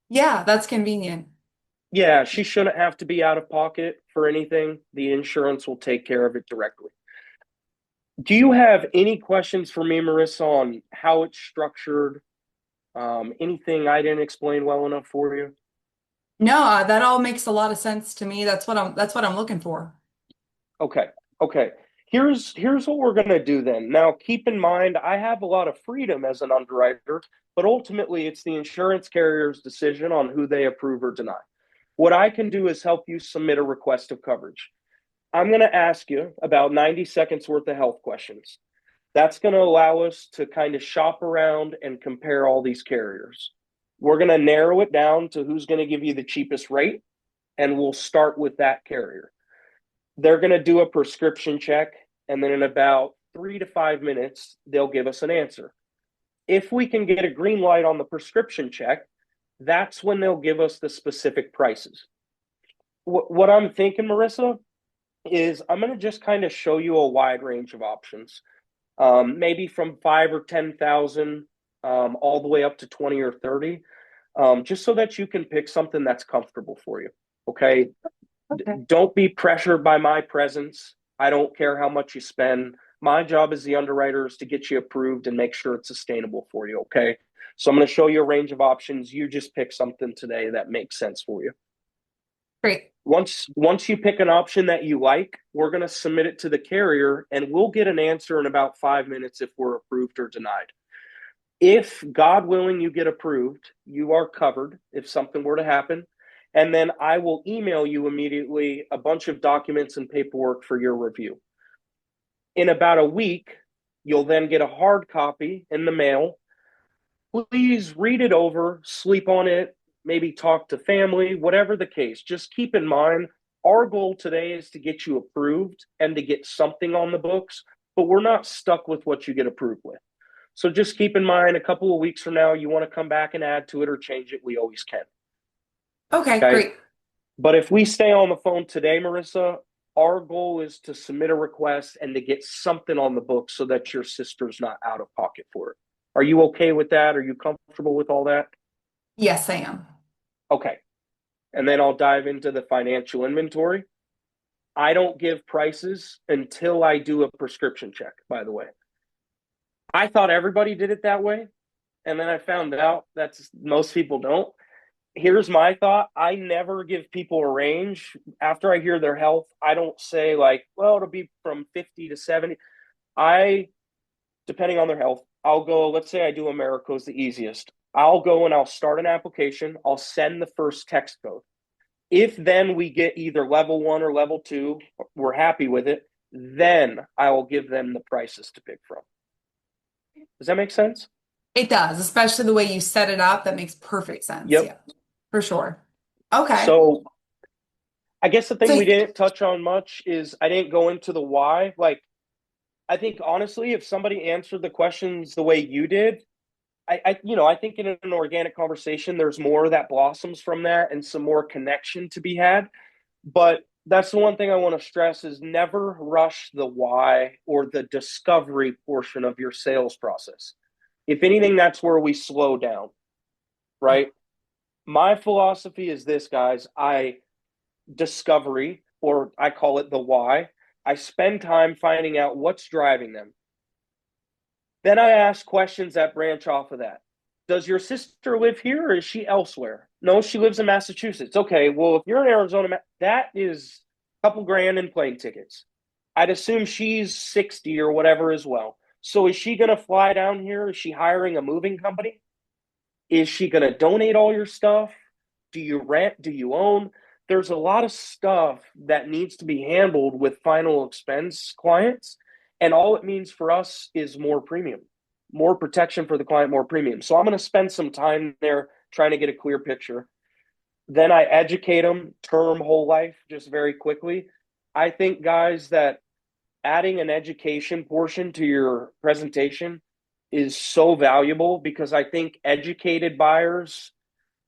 Yeah, that's convenient. Yeah, she shouldn't have to be out of pocket for anything. The insurance will take care of it directly. Do you have any questions for me, Marissa, on how it's structured? Anything I didn't explain well enough for you? No, that all makes a lot of sense to me. That's what I'm looking for. Okay. Okay. Here's what we're gonna do then. Now, keep in mind, I have a lot of freedom as an underwriter, but ultimately it's the insurance carrier's decision on who they approve or deny. What I can do is help you submit a request of coverage. I'm going to ask you about 90 seconds worth of health questions. That's going to allow us to kind of shop around and compare all these carriers. We're going to narrow it down to who's going to give you the cheapest rate, and we'll start with that carrier. They're going to do a prescription check, and then in about 3 to 5 minutes, they'll give us an answer. If we can get a green light on the prescription check, that's when they'll give us the specific prices. What I'm thinking, Marissa, is I'm going to just kind of show you a wide range of options, maybe from 5 or 10,000 all the way up to 20 or 30, just so that you can pick something that's comfortable for you. Okay. Okay. Don't be pressured by my presence. I don't care how much you spend. My job as the underwriter is to get you approved and make sure it's sustainable for you. Okay. So I'm going to show you a range of options. You just pick something today that makes sense for you. Great. Once you pick an option that you like, we're going to submit it to the carrier and we'll get an answer in about 5 minutes if we're approved or denied. If God willing you get approved, you are covered if something were to happen. And then I will email you immediately a bunch of documents and paperwork for your review. In about a week, you'll then get a hard copy in the mail. Please read it over, sleep on it, maybe talk to family, whatever the case. Just keep in mind, our goal today is to get you approved and to get something on the books, but we're not stuck with what you get approved with. So just keep in mind, a couple of weeks from now, you want to come back and add to it or change it, we always can. Okay, Okay. great. But if we stay on the phone today, Marissa, our goal is to submit a request and to get something on the book so that your sister's not out of pocket for it. Are you okay with that? Are you comfortable with all that? Yes, I am. Okay. And then I'll dive into the financial inventory. I don't give prices until I do a prescription check, by the way. I thought everybody did it that way. And then I found out that most people don't. Here's my thought. I never give people a range. After I hear their health, I don't say, like, well, it'll be from 50 to 70. I, depending on their health, I'll go, let's say I do Americo's the easiest. I'll go and I'll start an application. I'll send the first text code. If then we get either level one or level two, we're happy with it, then I will give them the prices to pick from. Does that make sense? It does, especially the way you set it up. That makes perfect sense. Yep. Yeah, for sure. Okay. So I guess the thing So we didn't touch on much is I didn't go into the why. Like, I think honestly, if somebody answered the questions the way you did, I think in an organic conversation, there's more that blossoms from that and some more connection to be had. But that's the one thing I want to stress is never rush the why or the discovery portion of your sales process. If anything, that's where we slow down, right? My philosophy is this, guys. I discovery, or I call it the why. I spend time finding out what's driving them. Then I ask questions that branch off of that. Does your sister live here or is she elsewhere? No, she lives in Massachusetts. Okay, well, if you're in Arizona, that is a couple grand in plane tickets. I'd assume she's 60 or whatever as well. So is she going to fly down here? Is she hiring a moving company? Is she going to donate all your stuff? Do you rent? Do you own? There's a lot of stuff that needs to be handled with final expense clients. And all it means for us is more premium, more protection for the client, more premium. So I'm going to spend some time there trying to get a clear picture. Then I educate them term whole life just very quickly. I think, guys, that adding an education portion to your presentation is so valuable because I think educated buyers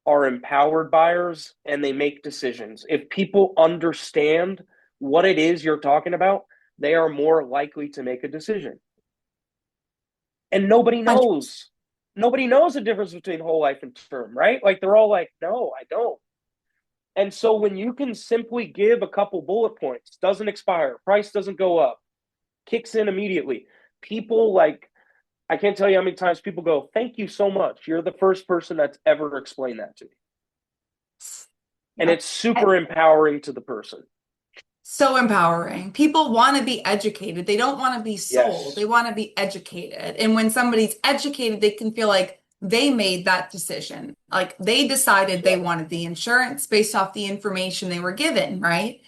are empowered buyers and they make decisions. If people understand what it is you're talking about, they are more likely to make a decision. And nobody 100%. knows. Nobody knows the difference between whole life and term, right? Like they're all like, no, I don't. And so when you can simply give a couple bullet points, doesn't expire, price doesn't go up, kicks in immediately, people like, I can't tell you how many times people go, thank you so much. You're the first person that's ever explained that to me. And Yep. it's super empowering to the person. So empowering. People want to be educated. They don't want to be sold. They Yes. want to be educated. And when somebody's educated, they can feel like they made that decision. Like they decided they Yep. wanted the insurance based off the information they were given, right?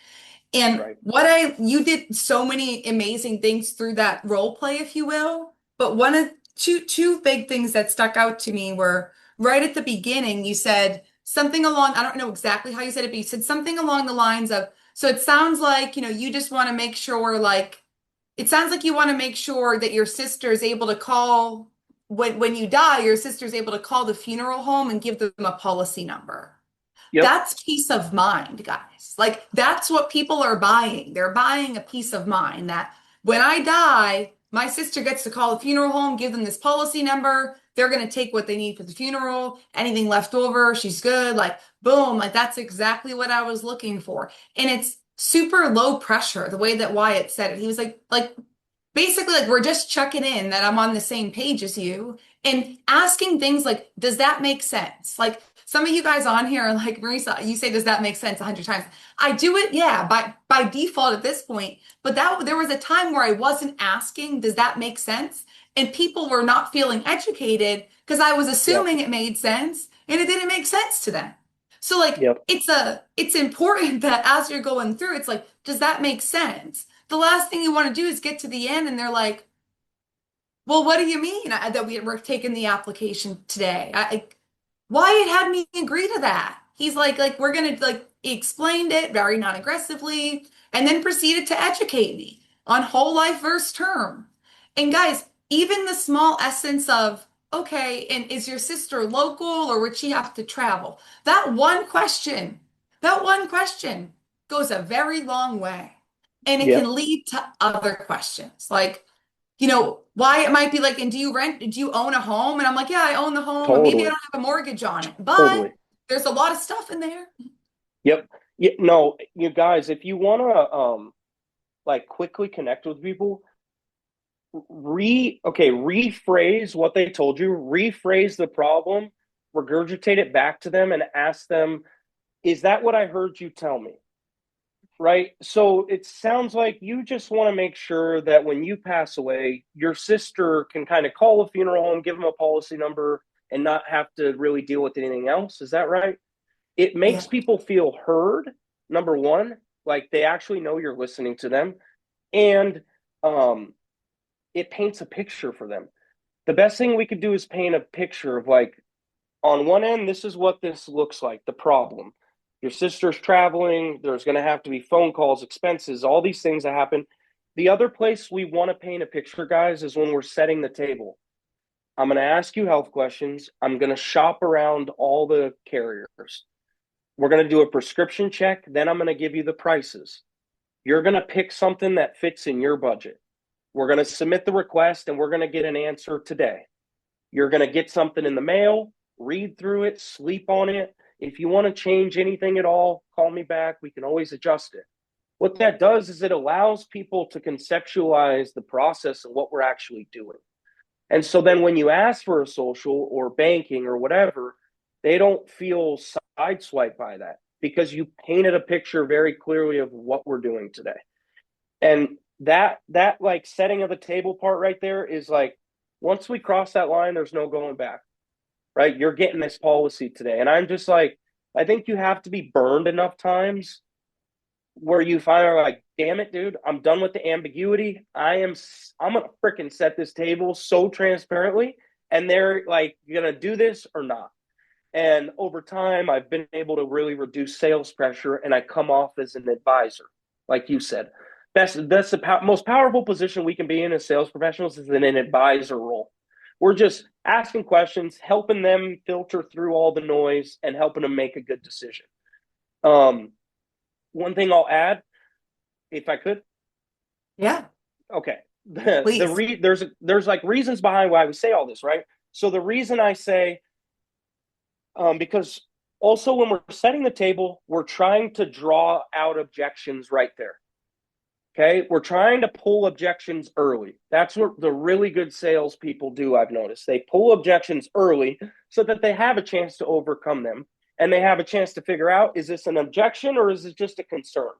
And Right. you did so many amazing things through that role play, if you will. But one of two big things that stuck out to me were right at the beginning, you said something along, I don't know exactly how you said it, but you said something along the lines of, so it sounds like, you just want to make sure, like, it sounds like you want to make sure that your sister is able to call when you die, your sister is able to call the funeral home and give them a policy number. Yep. That's peace of mind, guys. Like that's what people are buying. They're buying a peace of mind that when I die, my sister gets to call the funeral home, give them this policy number. They're going to take what they need for the funeral. Anything left over, she's good. Like boom, like that's exactly what I was looking for. And it's super low pressure, the way that Wyatt said it. He was like basically like we're just checking in that I'm on the same page as you and asking things like, does that make sense? Like some of you guys on here are like, Marisa, you say, does that make sense 100 times? I do it, yeah, by default at this point. But that there was a time where I wasn't asking, does that make sense? And people were not feeling educated because I was Yep. assuming it made sense and it didn't make sense to them. So like Yep. it's important that as you're going through, it's like, does that make sense? The last thing you want to do is get to the end and they're like, well, what do you mean that we're taking the application today? Wyatt had me agree to that. He's like we're gonna like he explained it very non-aggressively and then proceeded to educate me on whole life versus term. And guys, even the small essence of, okay, and is your sister local or would she have to travel? That one question That one question goes a very long way. And it Yep, can lead to other questions. Like, why it might be like, and do you rent, do you own a home? And I'm like, yeah, I own the home, or maybe I totally, don't have a mortgage on it, but totally. there's a lot of stuff in there. Yep. Yeah, no, you guys, if you want to like quickly connect with people, rephrase what they told you, rephrase the problem, regurgitate it back to them and ask them, is that what I heard you tell me? Right? So it sounds like you just want to make sure that when you pass away, your sister can kind of call a funeral home, give them a policy number, and not have to really deal with anything else. Is that right? It Yeah. makes people feel heard, number one, like they actually know you're listening to them. And um, it paints a picture for them. The best thing we could do is paint a picture of like, on one end, this is what this looks like, the problem. Your sister's traveling, there's going to have to be phone calls, expenses, all these things that happen. The other place we want to paint a picture, guys, is when we're setting the table. I'm going to ask you health questions. I'm going to shop around all the carriers. We're going to do a prescription check. Then I'm going to give you the prices. You're going to pick something that fits in your budget. We're going to submit the request and we're going to get an answer today. You're going to get something in the mail, read through it, sleep on it. If you want to change anything at all, call me back. We can always adjust it. What that does is it allows people to conceptualize the process and what we're actually doing. And so then when you ask for a social or banking or whatever, they don't feel sideswiped by that because you painted a picture very clearly of what we're doing today. And that like setting of the table part right there is like once we cross that line, there's no going back. Right? You're getting this policy today. And I'm just like, I think you have to be burned enough times where you finally are like, damn it, dude, I'm done with the ambiguity. I'm gonna freaking set this table so transparently, and they're like, you're gonna do this or not. And over time, I've been able to really reduce sales pressure, and I come off as an advisor, like you said. That's the most powerful position we can be in as sales professionals is in an advisor role. We're just asking questions, helping them filter through all the noise, and helping them make a good decision. Um, One thing I'll add, if I could, Yeah, okay, please. there's like reasons behind why we say all this, right? So the reason I say because also when we're setting the table, we're trying to draw out objections right there. Okay, we're trying to pull objections early. That's what the really good salespeople do. I've noticed they pull objections early so that they have a chance to overcome them, and they have a chance to figure out: is this an objection or is it just a concern?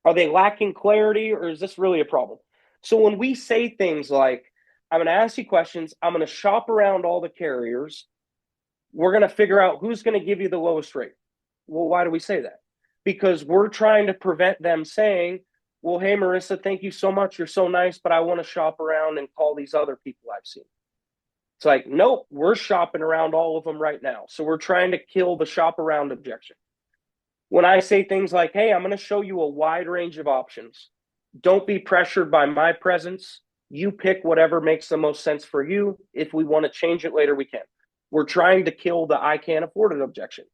Are they lacking clarity or is this really a problem? So when we say things like, "I'm going to ask you questions. I'm going to shop around all the carriers. We're going to figure out who's going to give you the lowest rate." Well, why do we say that? Because we're trying to prevent them saying, well, hey, Marissa, thank you so much. You're so nice, but I want to shop around and call these other people I've seen. It's like, nope, we're shopping around all of them right now. So we're trying to kill the shop around objection. When I say things like, hey, I'm going to show you a wide range of options, don't be pressured by my presence. You pick whatever makes the most sense for you. If we want to change it later, we can. We're trying to kill the I can't afford it objection.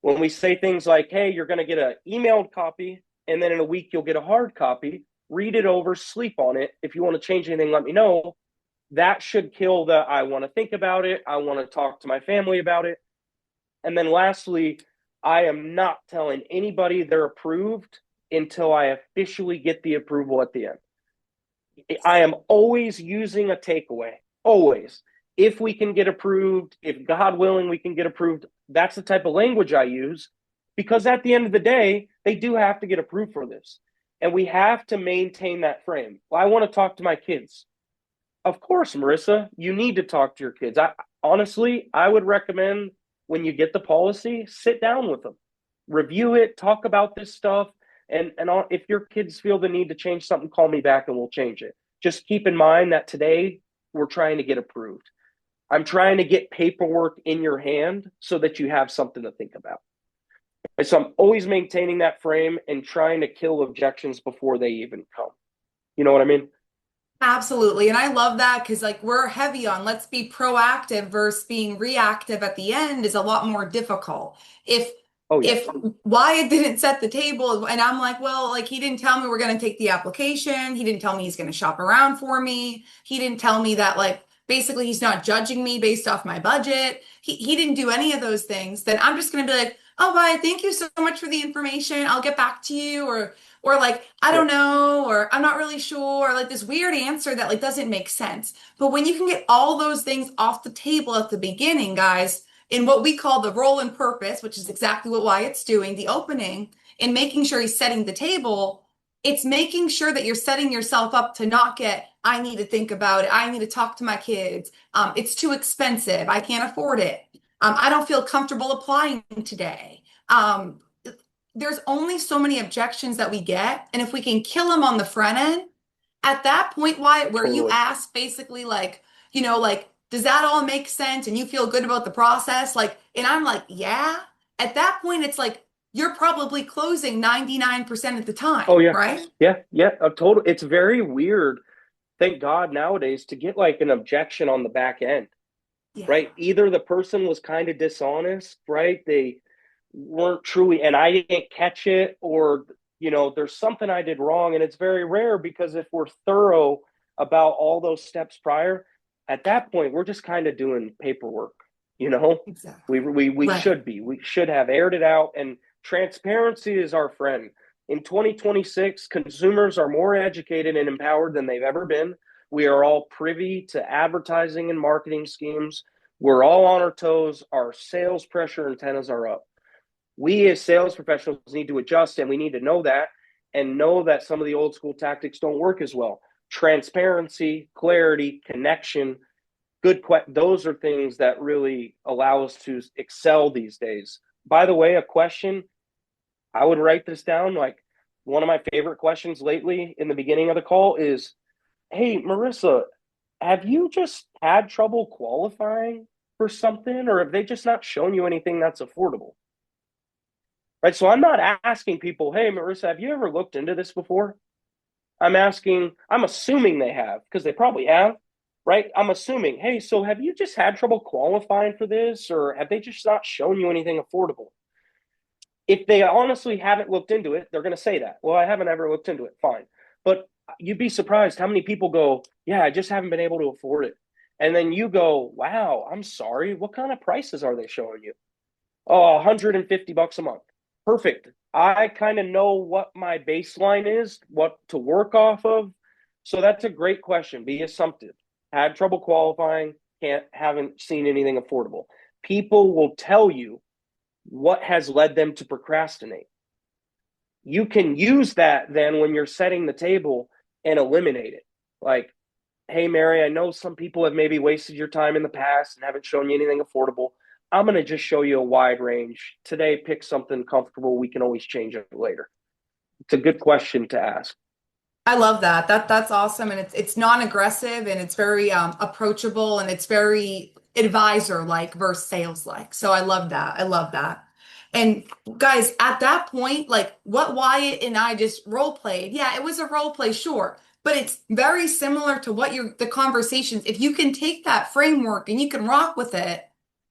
When we say things like, hey, you're going to get an emailed copy, and then in a week, you'll get a hard copy, read it over, sleep on it. If you want to change anything, let me know. That should kill the I want to think about it. I want to talk to my family about it. And then lastly, I am not telling anybody they're approved until I officially get the approval at the end. I am always using a takeaway, always. If we can get approved, if God willing, we can get approved. That's the type of language I use because at the end of the day, they do have to get approved for this. And we have to maintain that frame. Well, I want to talk to my kids. Of course, Marissa, you need to talk to your kids. Honestly, I would recommend when you get the policy, sit down with them, review it, talk about this stuff, and if your kids feel the need to change something, call me back and we'll change it. Just keep in mind that today we're trying to get approved. I'm trying to get paperwork in your hand so that you have something to think about. And so I'm always maintaining that frame and trying to kill objections before they even come. You know what I mean? Absolutely. And I love that because, like, we're heavy on let's be proactive versus being reactive at the end is a lot more difficult. If Oh yeah. If Wyatt didn't set the table and I'm like, well, like he didn't tell me we're going to take the application. He didn't tell me he's going to shop around for me. He didn't tell me that like basically he's not judging me based off my budget. He didn't do any of those things. Then I'm just going to be like, oh, Wyatt, thank you so much for the information. I'll get back to you or like I don't Yep. know or I'm not really sure or like this weird answer that like doesn't make sense. But when you can get all those things off the table at the beginning, guys, in what we call the role and purpose, which is exactly what Wyatt's doing, the opening, and making sure he's setting the table, it's making sure that you're setting yourself up to not get, I need to think about it. I need to talk to my kids. It's too expensive. I can't afford it. I don't feel comfortable applying today. Um, there's only so many objections that we get. And if we can kill them on the front end, at that point, Wyatt, where you Totally. ask basically like, like, does that all make sense? And you feel good about the process? Like, and I'm like, yeah. At that point, it's like you're probably closing 99% of the time, Oh yeah. right? Yeah. Yeah. A total. It's very weird. Thank God nowadays to get like an objection on the back end, Yeah, right? Either the person was kind of dishonest, right? They weren't truly, and I didn't catch it, or, there's something I did wrong. And it's very rare because if we're thorough about all those steps prior, at that point, we're just kind of doing paperwork, you know? We, exactly. we, we Right. should be. We should have aired it out, and transparency is our friend. In 2026, consumers are more educated and empowered than they've ever been. We are all privy to advertising and marketing schemes. We're all on our toes. Our sales pressure antennas are up. We as sales professionals need to adjust, and we need to know that and know that some of the old school tactics don't work as well. Transparency, clarity, connection, those are things that really allow us to excel these days. By the way, a question, I would write this down, like one of my favorite questions lately in the beginning of the call is, hey, Marissa, have you just had trouble qualifying for something, or have they just not shown you anything that's affordable? Right. So I'm not asking people, hey, Marissa, have you ever looked into this before? I'm assuming they have, because they probably have, right? I'm assuming, hey, so have you just had trouble qualifying for this, or have they just not shown you anything affordable? If they honestly haven't looked into it, they're going to say that. Well, I haven't ever looked into it. Fine. But you'd be surprised how many people go, yeah, I just haven't been able to afford it. And then you go, wow, I'm sorry. What kind of prices are they showing you? Oh, $150 a month. Perfect. I kind of know what my baseline is, what to work off of. So that's a great question. Be assumptive. Had trouble qualifying, haven't seen anything affordable. People will tell you what has led them to procrastinate. You can use that then when you're setting the table and eliminate it. Like, hey, Mary, I know some people have maybe wasted your time in the past and haven't shown you anything affordable. I'm going to just show you a wide range. Today, pick something comfortable. We can always change it later. It's a good question to ask. I love that. That's awesome, and it's non-aggressive and it's very approachable and it's very advisor-like versus sales-like. So I love that. I love that. And guys, at that point, like what Wyatt and I just role played, yeah, it was a role play, sure, but it's very similar to what the conversations. If you can take that framework and you can rock with it,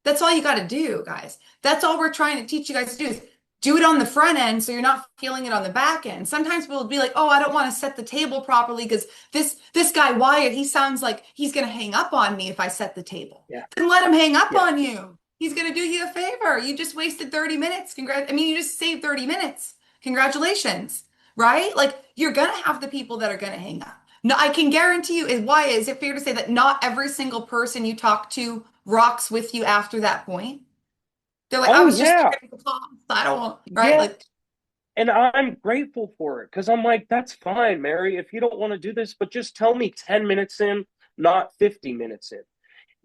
that's all you got to do, guys. That's all we're trying to teach you guys to do is do it on the front end so you're not feeling it on the back end. Sometimes people will be like, "Oh, I don't want to set the table properly because this guy Wyatt, he sounds like he's going to hang up on me if I set the table." Yeah. Then let him hang up Yeah. on you. He's going to do you a favor. You just wasted 30 minutes. I mean, you just saved 30 minutes. Congratulations. Right? Like you're going to have the people that are going to hang up. No, I can guarantee you, is it fair to say that not every single person you talk to rocks with you after that point? They're like, I Oh, was just yeah. checking the cost. I don't want, right? Yeah. Like, And I'm grateful for it because I'm like, that's fine, Mary, if you don't want to do this, but just tell me 10 minutes in, not 50 minutes in.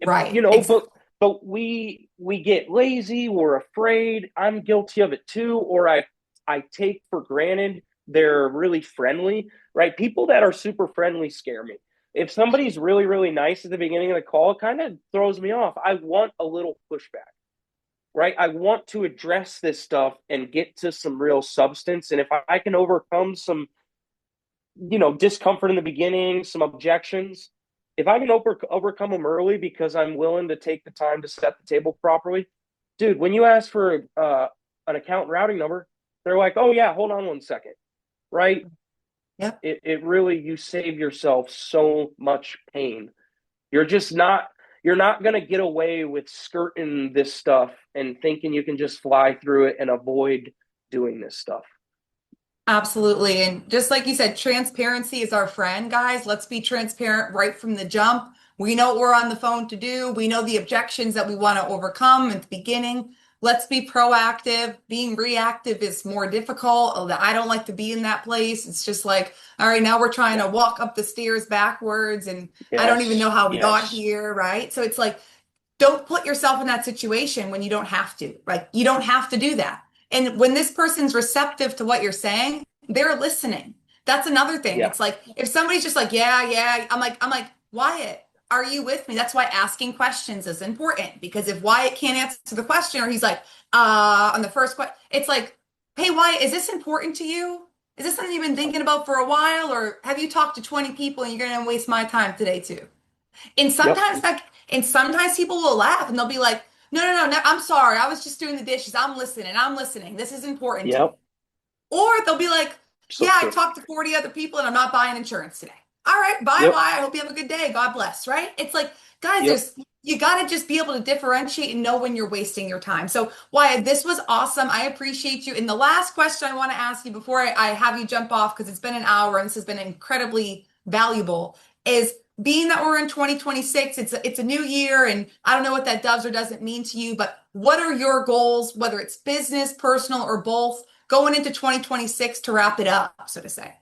right. But Exactly. we get lazy, we're afraid. I'm guilty of it too, or I take for granted they're really friendly, right? People that are super friendly scare me. If somebody's really, really nice at the beginning of the call, it kind of throws me off. I want a little pushback, right? I want to address this stuff and get to some real substance. And if I can overcome some, discomfort in the beginning, some objections, if I can overcome them early because I'm willing to take the time to set the table properly, dude, when you ask for an account routing number, they're like, oh yeah, hold on 1 second, right? Yep. It really, you save yourself so much pain. You're just not, you're not going to get away with skirting this stuff and thinking you can just fly through it and avoid doing this stuff. Absolutely. And just like you said, transparency is our friend, guys. Let's be transparent right from the jump. We know what we're on the phone to do. We know the objections that we want to overcome at the beginning. Let's be proactive. Being reactive is more difficult. I don't like to be in that place. It's just like, all right, now we're trying Yeah. to walk up the stairs backwards and I don't even know Yes. how we got Yes. here, right? So it's like, don't put yourself in that situation when you don't have to. Like, you don't have to do that. And when this person's receptive to what you're saying, they're listening. That's another thing. Yeah. It's like if somebody's just like, yeah, yeah, I'm like, Wyatt, are you with me? That's why asking questions is important because if Wyatt can't answer the question or he's like, on the first question, it's like, hey, Wyatt, is this important to you? Is this something you've been thinking about for a while? Or have you talked to 20 people and you're going to waste my time today too? And Yep. sometimes that, and sometimes people will laugh and they'll be like, no, no, no, no, I'm sorry. I was just doing the dishes. I'm listening. I'm listening. This is important to Yep. me. Or they'll be like, So yeah, I true. talked to 40 other people and I'm not buying insurance today. All right, bye, Yep. bye. I hope you have a good day. God bless, right? It's like, guys, Yep. you got to just be able to differentiate and know when you're wasting your time. So, Wyatt, this was awesome. I appreciate you. And the last question I want to ask you before I have you jump off, because it's been an hour and this has been incredibly valuable, is being that we're in 2026, it's a new year, and I don't know what that does or doesn't mean to you, but what are your goals, whether it's business, personal, or both, going into 2026 to wrap it up, so to say?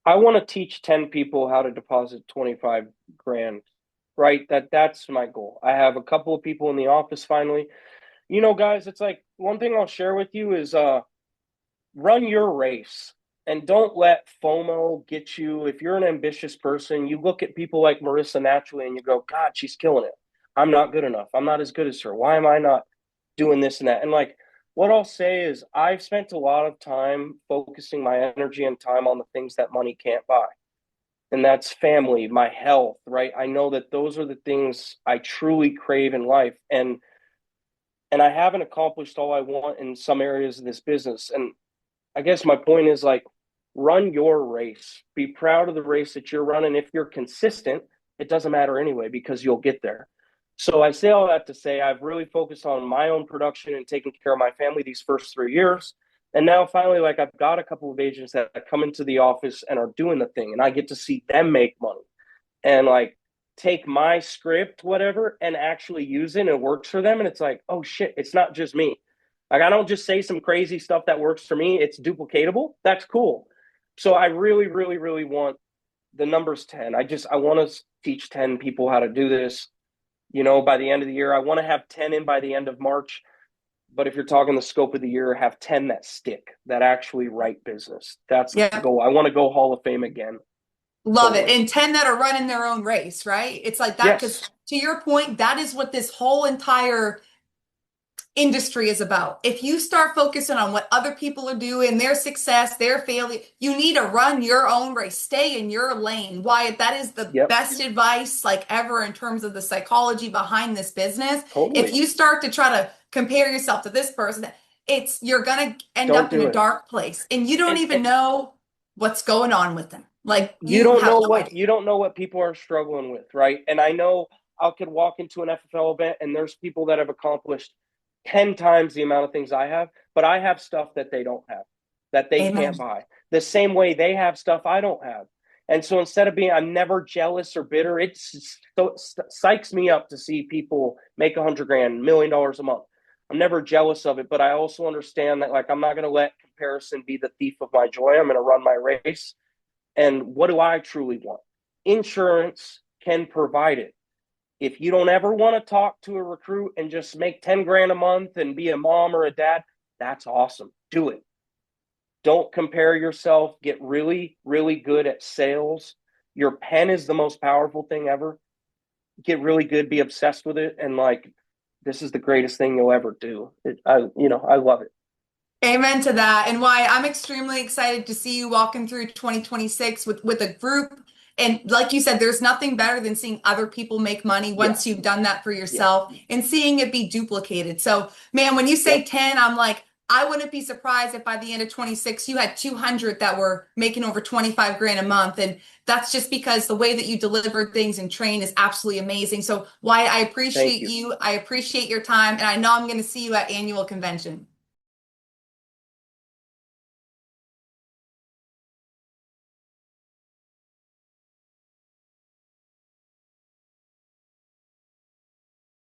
I want to teach 10 people how to deposit 25 grand, right? That's my goal. I have a couple of people in the office finally. You know, guys, it's like one thing I'll share with you is run your race and don't let FOMO get you. If you're an ambitious person, you look at people like Marissa naturally and you go, God, she's killing it. I'm not good enough. I'm not as good as her. Why am I not doing this and that? And like, what I'll say is, I've spent a lot of time focusing my energy and time on the things that money can't buy. And that's family, my health, right? I know that those are the things I truly crave in life. And I haven't accomplished all I want in some areas of this business. And I guess my point is like, run your race. Be proud of the race that you're running. If you're consistent, it doesn't matter anyway because you'll get there. So I say all that to say I've really focused on my own production and taking care of my family these first 3 years. And now finally, like I've got a couple of agents that come into the office and are doing the thing, and I get to see them make money and like take my script, whatever, and actually use it and it works for them. And it's like, oh shit, it's not just me. Like I don't just say some crazy stuff that works for me. It's duplicatable. That's cool. So I really, really, really want the numbers 10. I want to teach 10 people how to do this. You know, by the end of the year, I want to have 10 in by the end of March. But if you're talking the scope of the year, have 10 that stick, that actually write business. That's the Yeah. goal. I want to go Hall of Fame again. Love it. Totally. And 10 that are running their own race, right? It's like that, because Yes. to your point, that is what this whole entire industry is about. If you start focusing on what other people are doing, their success, their failure, you need to run your own race. Stay in your lane. Wyatt, that is the Yep. best advice like ever in terms of the psychology behind this business. If Totally. you start to try to compare yourself to this person, you're gonna end Don't up in do a it. dark place and you don't And even know what's going on with them. Like you you don't have know no what idea. people are struggling with, right? And I know I could walk into an FFL event and there's people that have accomplished 10 times the amount of things I have, but I have stuff that they don't have, that they can't Amen. buy. The same way they have stuff I don't have. And so instead of being, I'm never jealous or bitter, it psychs me up to see people make 100 grand, $1 million a month. I'm never jealous of it, but I also understand that like I'm not going to let comparison be the thief of my joy. I'm going to run my race. And what do I truly want? Insurance can provide it. If you don't ever want to talk to a recruit and just make 10 grand a month and be a mom or a dad, that's awesome. Do it. Don't compare yourself. Get really, really good at sales. Your pen is the most powerful thing ever. Get really good, be obsessed with it. And like, this is the greatest thing you'll ever do. I love it. Amen to that. And why I'm extremely excited to see you walking through 2026 with a group And like you said, there's nothing better than seeing other people make money Yeah. once you've done that for Yeah. yourself and seeing it be duplicated. So, man, when you say Yep. 10, I'm like, I wouldn't be surprised if by the end of 26, you had 200 that were making over 25 grand a month. And that's just because the way that you deliver things and train is absolutely amazing. So, Wyatt, I Thank appreciate you. you. I appreciate your time. And I know I'm going to see you at annual convention.